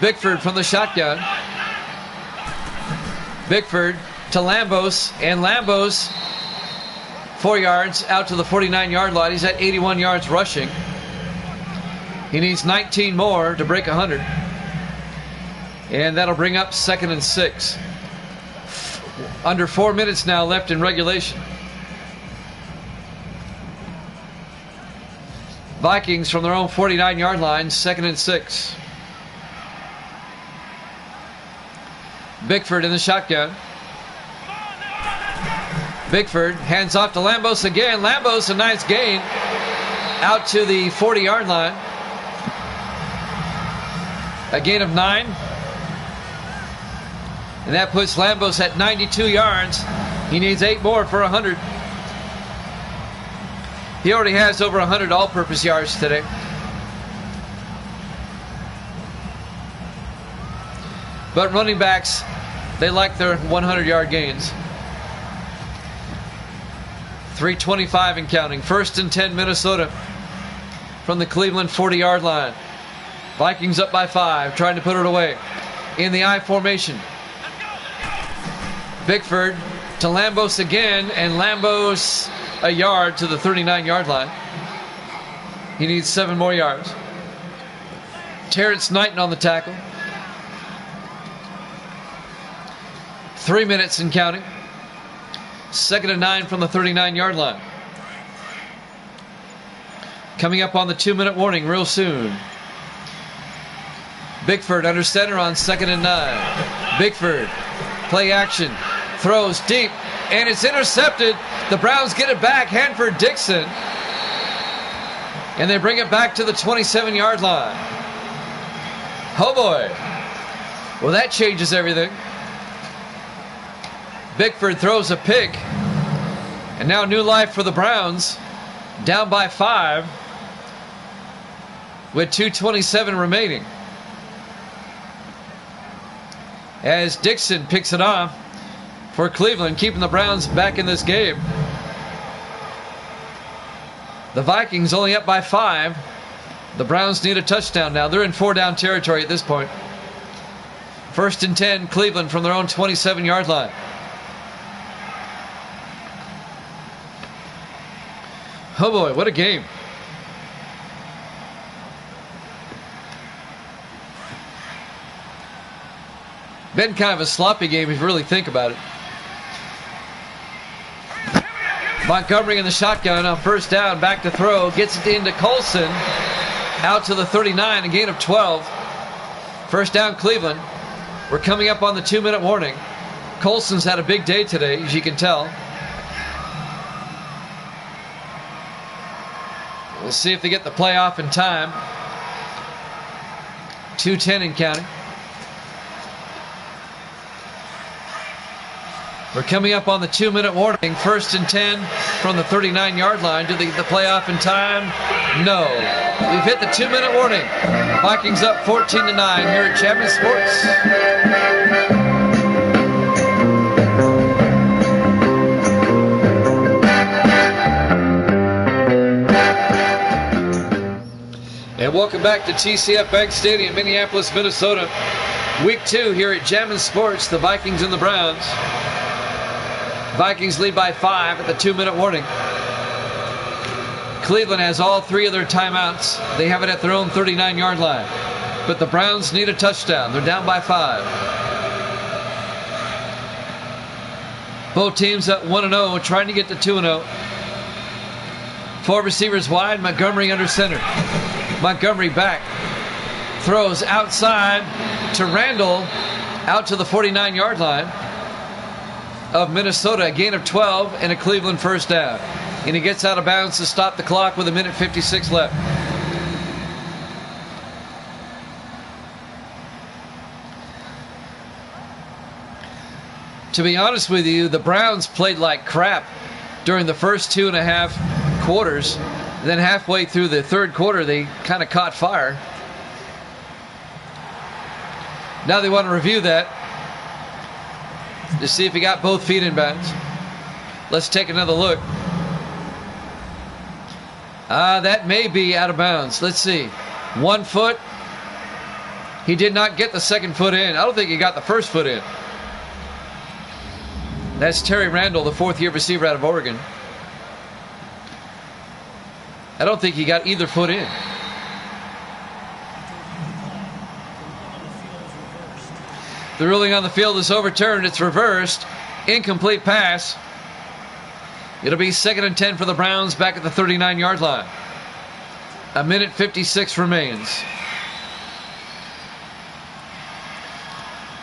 Bickford from the shotgun. Bickford to Lambos, and Lambos 4 yards out to the 49-yard line. He's at 81 yards rushing. He needs 19 more to break 100. And that'll bring up 2nd and 6. Under 4 minutes now left in regulation. Vikings from their own 49-yard line, 2nd and 6. Bickford in the shotgun. Bickford hands off to Lambos again. Lambos, a nice gain out to the 40-yard line. A gain of 9. And that puts Lambos at 92 yards. He needs 8 more for 100. He already has over 100 all-purpose yards today. But running backs, they like their 100-yard gains. 3:25 and counting. 1st and 10 Minnesota from the Cleveland 40-yard line. Vikings up by 5, trying to put it away. In the I formation. Bickford to Lambos again, and Lambos a yard to the 39-yard line. He needs 7 more yards. Terrence Knighton on the tackle. 3 minutes and counting. 2nd and 9 from the 39-yard line. Coming up on the 2-minute warning real soon. Bickford under center on 2nd and 9. Bickford, play action, throws deep, and it's intercepted. The Browns get it back. Hanford Dixon. And they bring it back to the 27-yard line. Oh boy. Well, that changes everything. Bickford throws a pick. And now new life for the Browns. Down by 5 with 2:27 remaining. As Dixon picks it off for Cleveland, keeping the Browns back in this game. The Vikings only up by 5. The Browns need a touchdown now. They're in 4-down territory at this point. 1st and 10, Cleveland from their own 27-yard line. Oh boy, what a game. Been kind of a sloppy game if you really think about it. Montgomery in the shotgun on 1st down, back to throw, gets it into Colson, out to the 39, a gain of 12. 1st down Cleveland. We're coming up on the 2-minute warning. Colson's had a big day today, as you can tell. We'll see if they get the play off in time. 2:10 and counting. We're coming up on the 2-minute warning. 1st and 10 from the 39-yard line. Do they get the playoff in time? No. We've hit the 2-minute warning. Vikings up 14-9 here at Chapman Sports. And welcome back to TCF Bank Stadium, Minneapolis, Minnesota. Week 2 here at Jammin' Sports, the Vikings and the Browns. Vikings lead by 5 at the 2-minute warning. Cleveland has all 3 of their timeouts. They have it at their own 39-yard line. But the Browns need a touchdown. They're down by 5. Both teams at 1-0, trying to get to 2-0. 4 receivers wide, Montgomery under center. Montgomery back. Throws outside to Randall, out to the 49-yard line of Minnesota. A gain of 12 and a Cleveland first down. And he gets out of bounds to stop the clock with 1:56 left. To be honest with you, the Browns played like crap during the first 2.5 quarters. Then halfway through the third quarter, they kind of caught fire. Now they want to review that to see if he got both feet in bounds. Let's take another look. That may be out of bounds. Let's see. 1 foot. He did not get the second foot in. I don't think he got the first foot in. That's Terry Randall, the 4th-year receiver out of Oregon. I don't think he got either foot in. The ruling on the field is overturned. It's reversed. Incomplete pass. It'll be 2nd and 10 for the Browns back at the 39-yard line. 1:56 remains.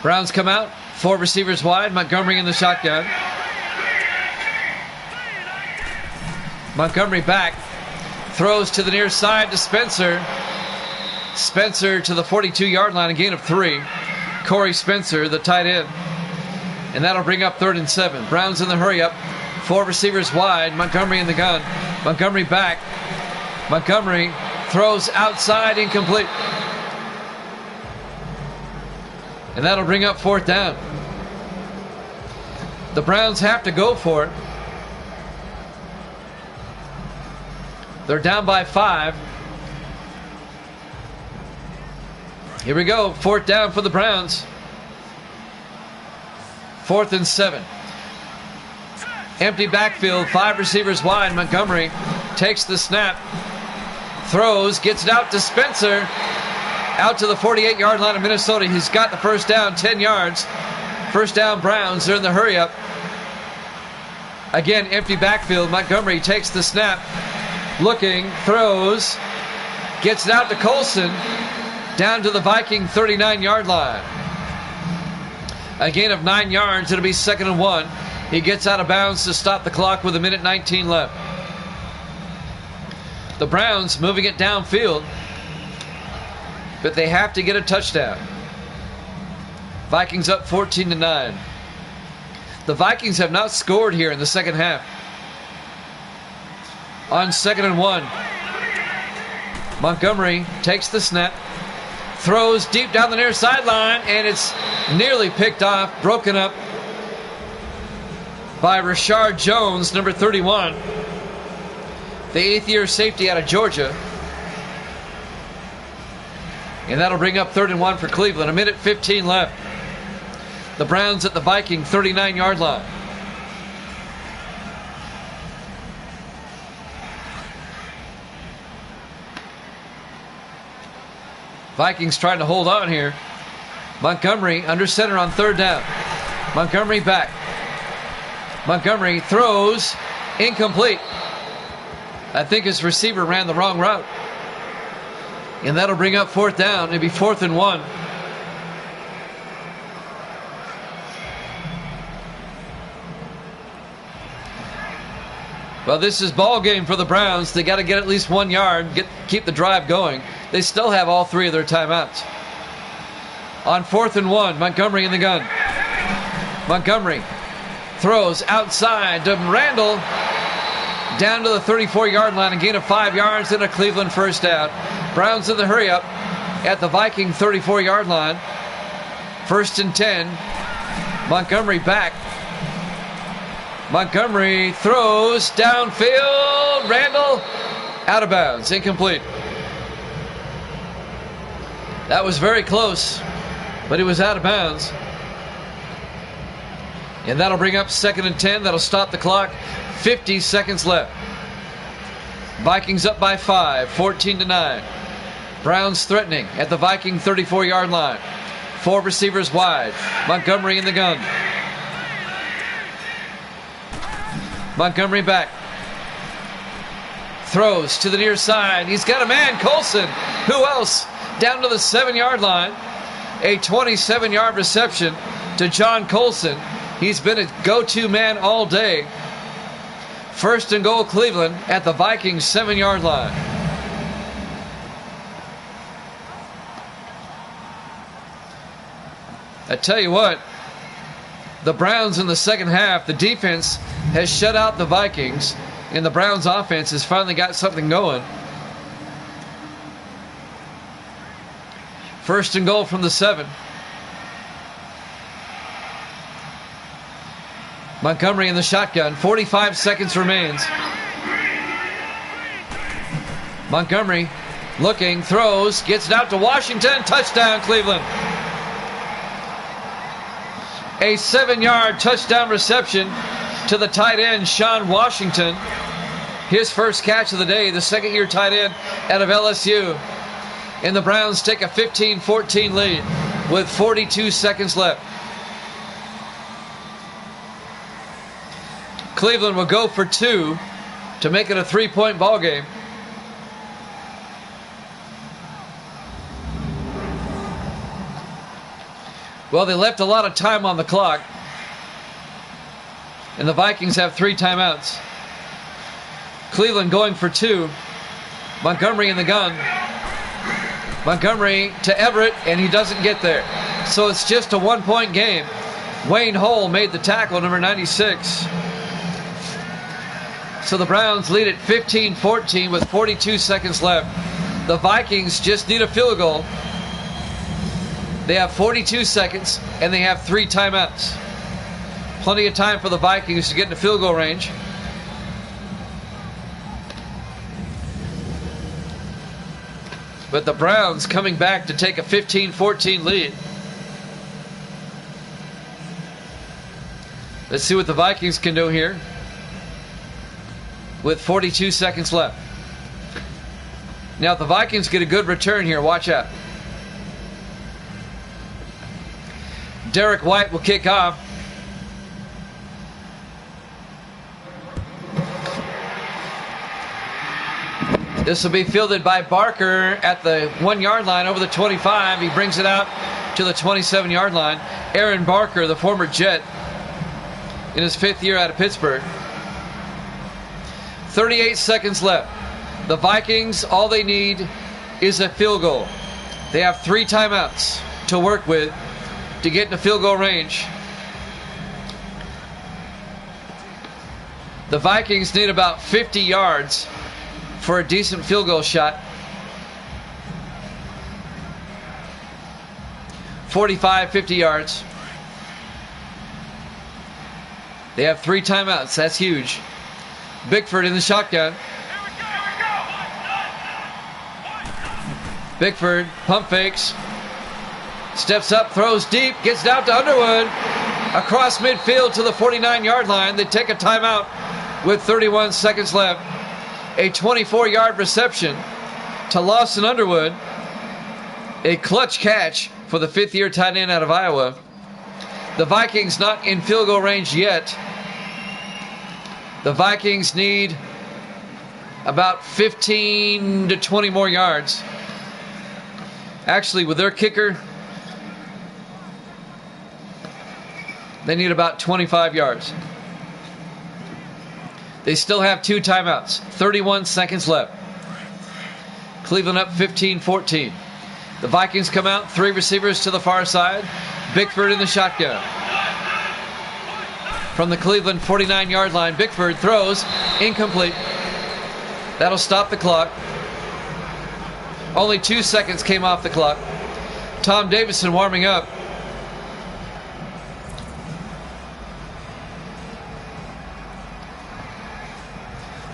Browns come out. 4 receivers wide. Montgomery in the shotgun. Montgomery back. Throws to the near side to Spencer. Spencer to the 42-yard line. A gain of 3. Corey Spencer, the tight end. And that'll bring up 3rd and 7. Browns in the hurry up. 4 receivers wide. Montgomery in the gun. Montgomery back. Montgomery throws outside, incomplete. And that'll bring up 4th down. The Browns have to go for it. They're down by 5. Here we go. 4th down for the Browns. 4th and 7. Empty backfield. 5 receivers wide. Montgomery takes the snap. Throws. Gets it out to Spencer. Out to the 48-yard line of Minnesota. He's got the first down. 10 yards. First down Browns. They're in the hurry up. Again, empty backfield. Montgomery takes the snap. Looking. Throws. Gets it out to Colson. Down to the Viking 39-yard line. A gain of 9 yards. It'll be 2nd and 1. He gets out of bounds to stop the clock with 1:19 left. The Browns moving it downfield, but they have to get a touchdown. Vikings up 14-9. The Vikings have not scored here in the second half. On 2nd and 1. Montgomery takes the snap. Throws deep down the near sideline, and it's nearly picked off, broken up by Rashard Jones, number 31. The 8th-year safety out of Georgia. And that'll bring up 3rd and 1 for Cleveland. 1:15 left. The Browns at the Viking 39-yard line. Vikings trying to hold on here. Montgomery under center on 3rd down. Montgomery back. Montgomery throws. Incomplete. I think his receiver ran the wrong route. And that'll bring up 4th down. It'll be 4th and 1. Well, this is ball game for the Browns. They got to get at least 1 yard, keep the drive going. They still have all 3 of their timeouts. On 4th and 1, Montgomery in the gun. Montgomery throws outside to Randall. Down to the 34-yard line. A gain of 5 yards and a Cleveland first down. Browns in the hurry up at the Viking 34-yard line. 1st and 10. Montgomery back. Montgomery throws downfield. Randall out of bounds. Incomplete. That was very close, but he was out of bounds. And that'll bring up 2nd and 10. That'll stop the clock. 50 seconds left. Vikings up by 5, 14-9. Browns threatening at the Viking 34-yard line. 4 receivers wide. Montgomery in the gun. Montgomery back. Throws to the near side. He's got a man, Colson. Who else? Down to the 7-yard line. A 27-yard reception to John Colson. He's been a go-to man all day. 1st and goal, Cleveland at the Vikings 7-yard line. I tell you what, the Browns in the second half, the defense has shut out the Vikings, and the Browns offense has finally got something going. 1st and goal from the 7. Montgomery in the shotgun. 45 seconds remains. Montgomery looking, throws, gets it out to Washington. Touchdown, Cleveland. A 7-yard touchdown reception to the tight end, Sean Washington. His first catch of the day, the second-year tight end out of LSU. And the Browns take a 15-14 lead with 42 seconds left. Cleveland will go for 2 to make it a 3-point ball game. Well, they left a lot of time on the clock, and the Vikings have 3 timeouts. Cleveland going for 2. Montgomery in the gun. Montgomery to Everett, and he doesn't get there. So it's just a 1-point game. Wayne Hull made the tackle, number 96. So the Browns lead at 15-14 with 42 seconds left. The Vikings just need a field goal. They have 42 seconds, and they have 3 timeouts. Plenty of time for the Vikings to get into field goal range. But the Browns coming back to take a 15-14 lead. Let's see what the Vikings can do here with 42 seconds left. Now, if the Vikings get a good return here, watch out. Derek White will kick off. This will be fielded by Barker at the 1-yard line over the 25. He brings it out to the 27-yard line. Aaron Barker, the former Jet, in his 5th year out of Pittsburgh. 38 seconds left. The Vikings, all they need is a field goal. They have 3 timeouts to work with to get into field goal range. The Vikings need about 50 yards for a decent field goal shot. 45, 50 yards. They have 3 timeouts. That's huge. Bickford in the shotgun. Bickford pump fakes. Steps up, throws deep, gets down to Underwood. Across midfield to the 49-yard line. They take a timeout with 31 seconds left. A 24-yard reception to Lawson Underwood. A clutch catch for the 5th-year tight end out of Iowa. The Vikings not in field goal range yet. The Vikings need about 15 to 20 more yards. Actually, with their kicker, they need about 25 yards. They still have 2 timeouts. 31 seconds left. Cleveland up 15-14. The Vikings come out, 3 receivers to the far side. Bickford in the shotgun. From the Cleveland 49-yard line, Bickford throws, incomplete. That'll stop the clock. Only 2 seconds came off the clock. Tom Davidson warming up.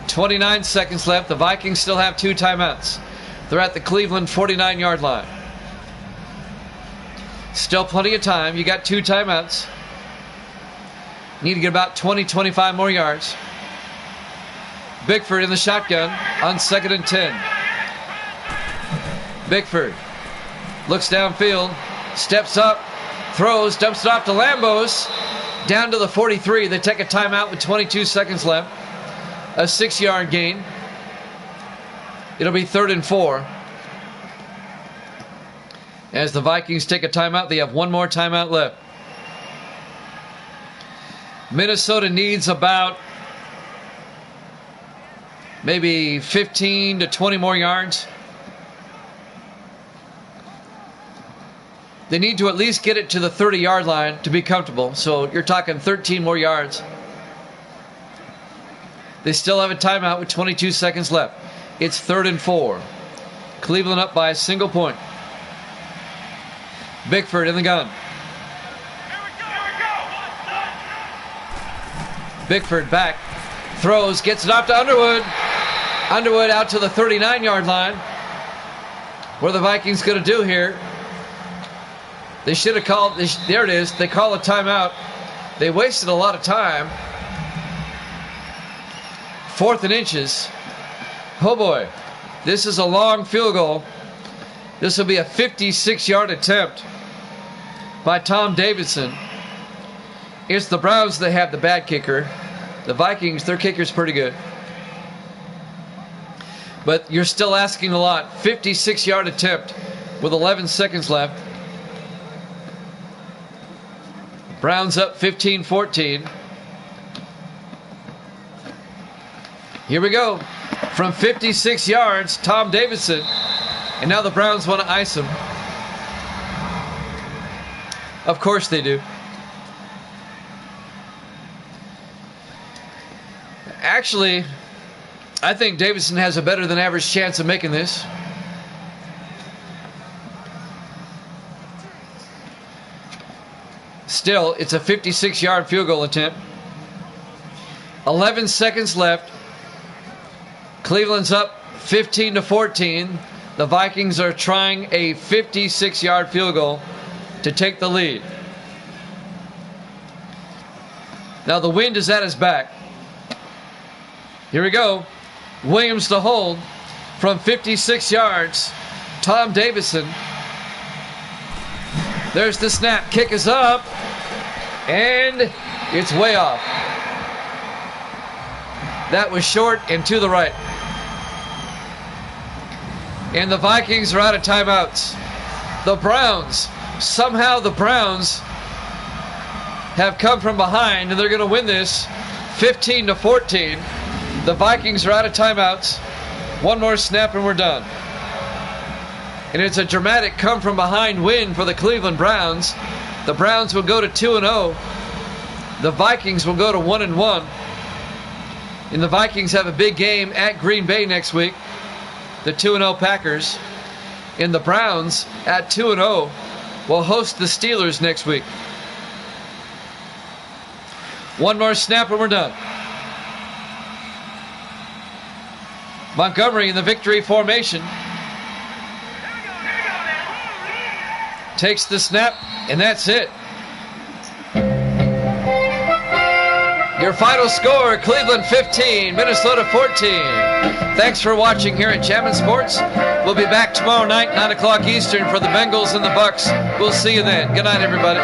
.29 seconds left. The Vikings still have 2 timeouts. They're at the Cleveland 49-yard line. Still plenty of time. You got 2 timeouts. Need to get about 20, 25 more yards. Bickford in the shotgun on 2nd and 10. Bickford looks downfield, steps up, throws, dumps it off to Lambos, down to the 43. They take a timeout with 22 seconds left. A 6-yard gain. It'll be 3rd and 4. As the Vikings take a timeout, they have one more timeout left. Minnesota needs about maybe 15 to 20 more yards. They need to at least get it to the 30-yard line to be comfortable. So you're talking 13 more yards. They still have a timeout with 22 seconds left. It's 3rd and 4. Cleveland up by a single point. Bickford in the gun. Bickford back. Throws, gets it off to Underwood. Underwood out to the 39-yard line. What are the Vikings going to do here? They should have called, there it is, they call a timeout. They wasted a lot of time. 4th and inches. Oh boy, this is a long field goal. This will be a 56-yard attempt by Tom Davidson. It's the Browns that have the bad kicker. The Vikings, their kicker's pretty good. But you're still asking a lot. 56-yard attempt with 11 seconds left. Browns up 15-14. Here we go. From 56 yards, Tom Davidson. And now the Browns want to ice him. Of course they do. Actually, I think Davidson has a better than average chance of making this. Still, it's a 56-yard field goal attempt. 11 seconds left. Cleveland's up 15-14. The Vikings are trying a 56-yard field goal to take the lead. Now the wind is at his back. Here we go. Williams to hold from 56 yards. Tom Davidson. There's the snap. Kick is up. And it's way off. That was short and to the right. And the Vikings are out of timeouts. The Browns, somehow the Browns have come from behind and they're going to win this 15-14. The Vikings are out of timeouts. One more snap and we're done. And it's a dramatic come from behind win for the Cleveland Browns. The Browns will go to 2-0. The Vikings will go to 1-1. And the Vikings have a big game at Green Bay next week. The 2-0 Packers. And the Browns at 2-0 will host the Steelers next week. One more snap and we're done. Montgomery in the victory formation. Takes the snap, and that's it. Your final score, Cleveland 15, Minnesota 14. Thanks for watching here at Jammin' Sports. We'll be back tomorrow night, 9 o'clock Eastern, for the Bengals and the Bucks. We'll see you then. Good night, everybody.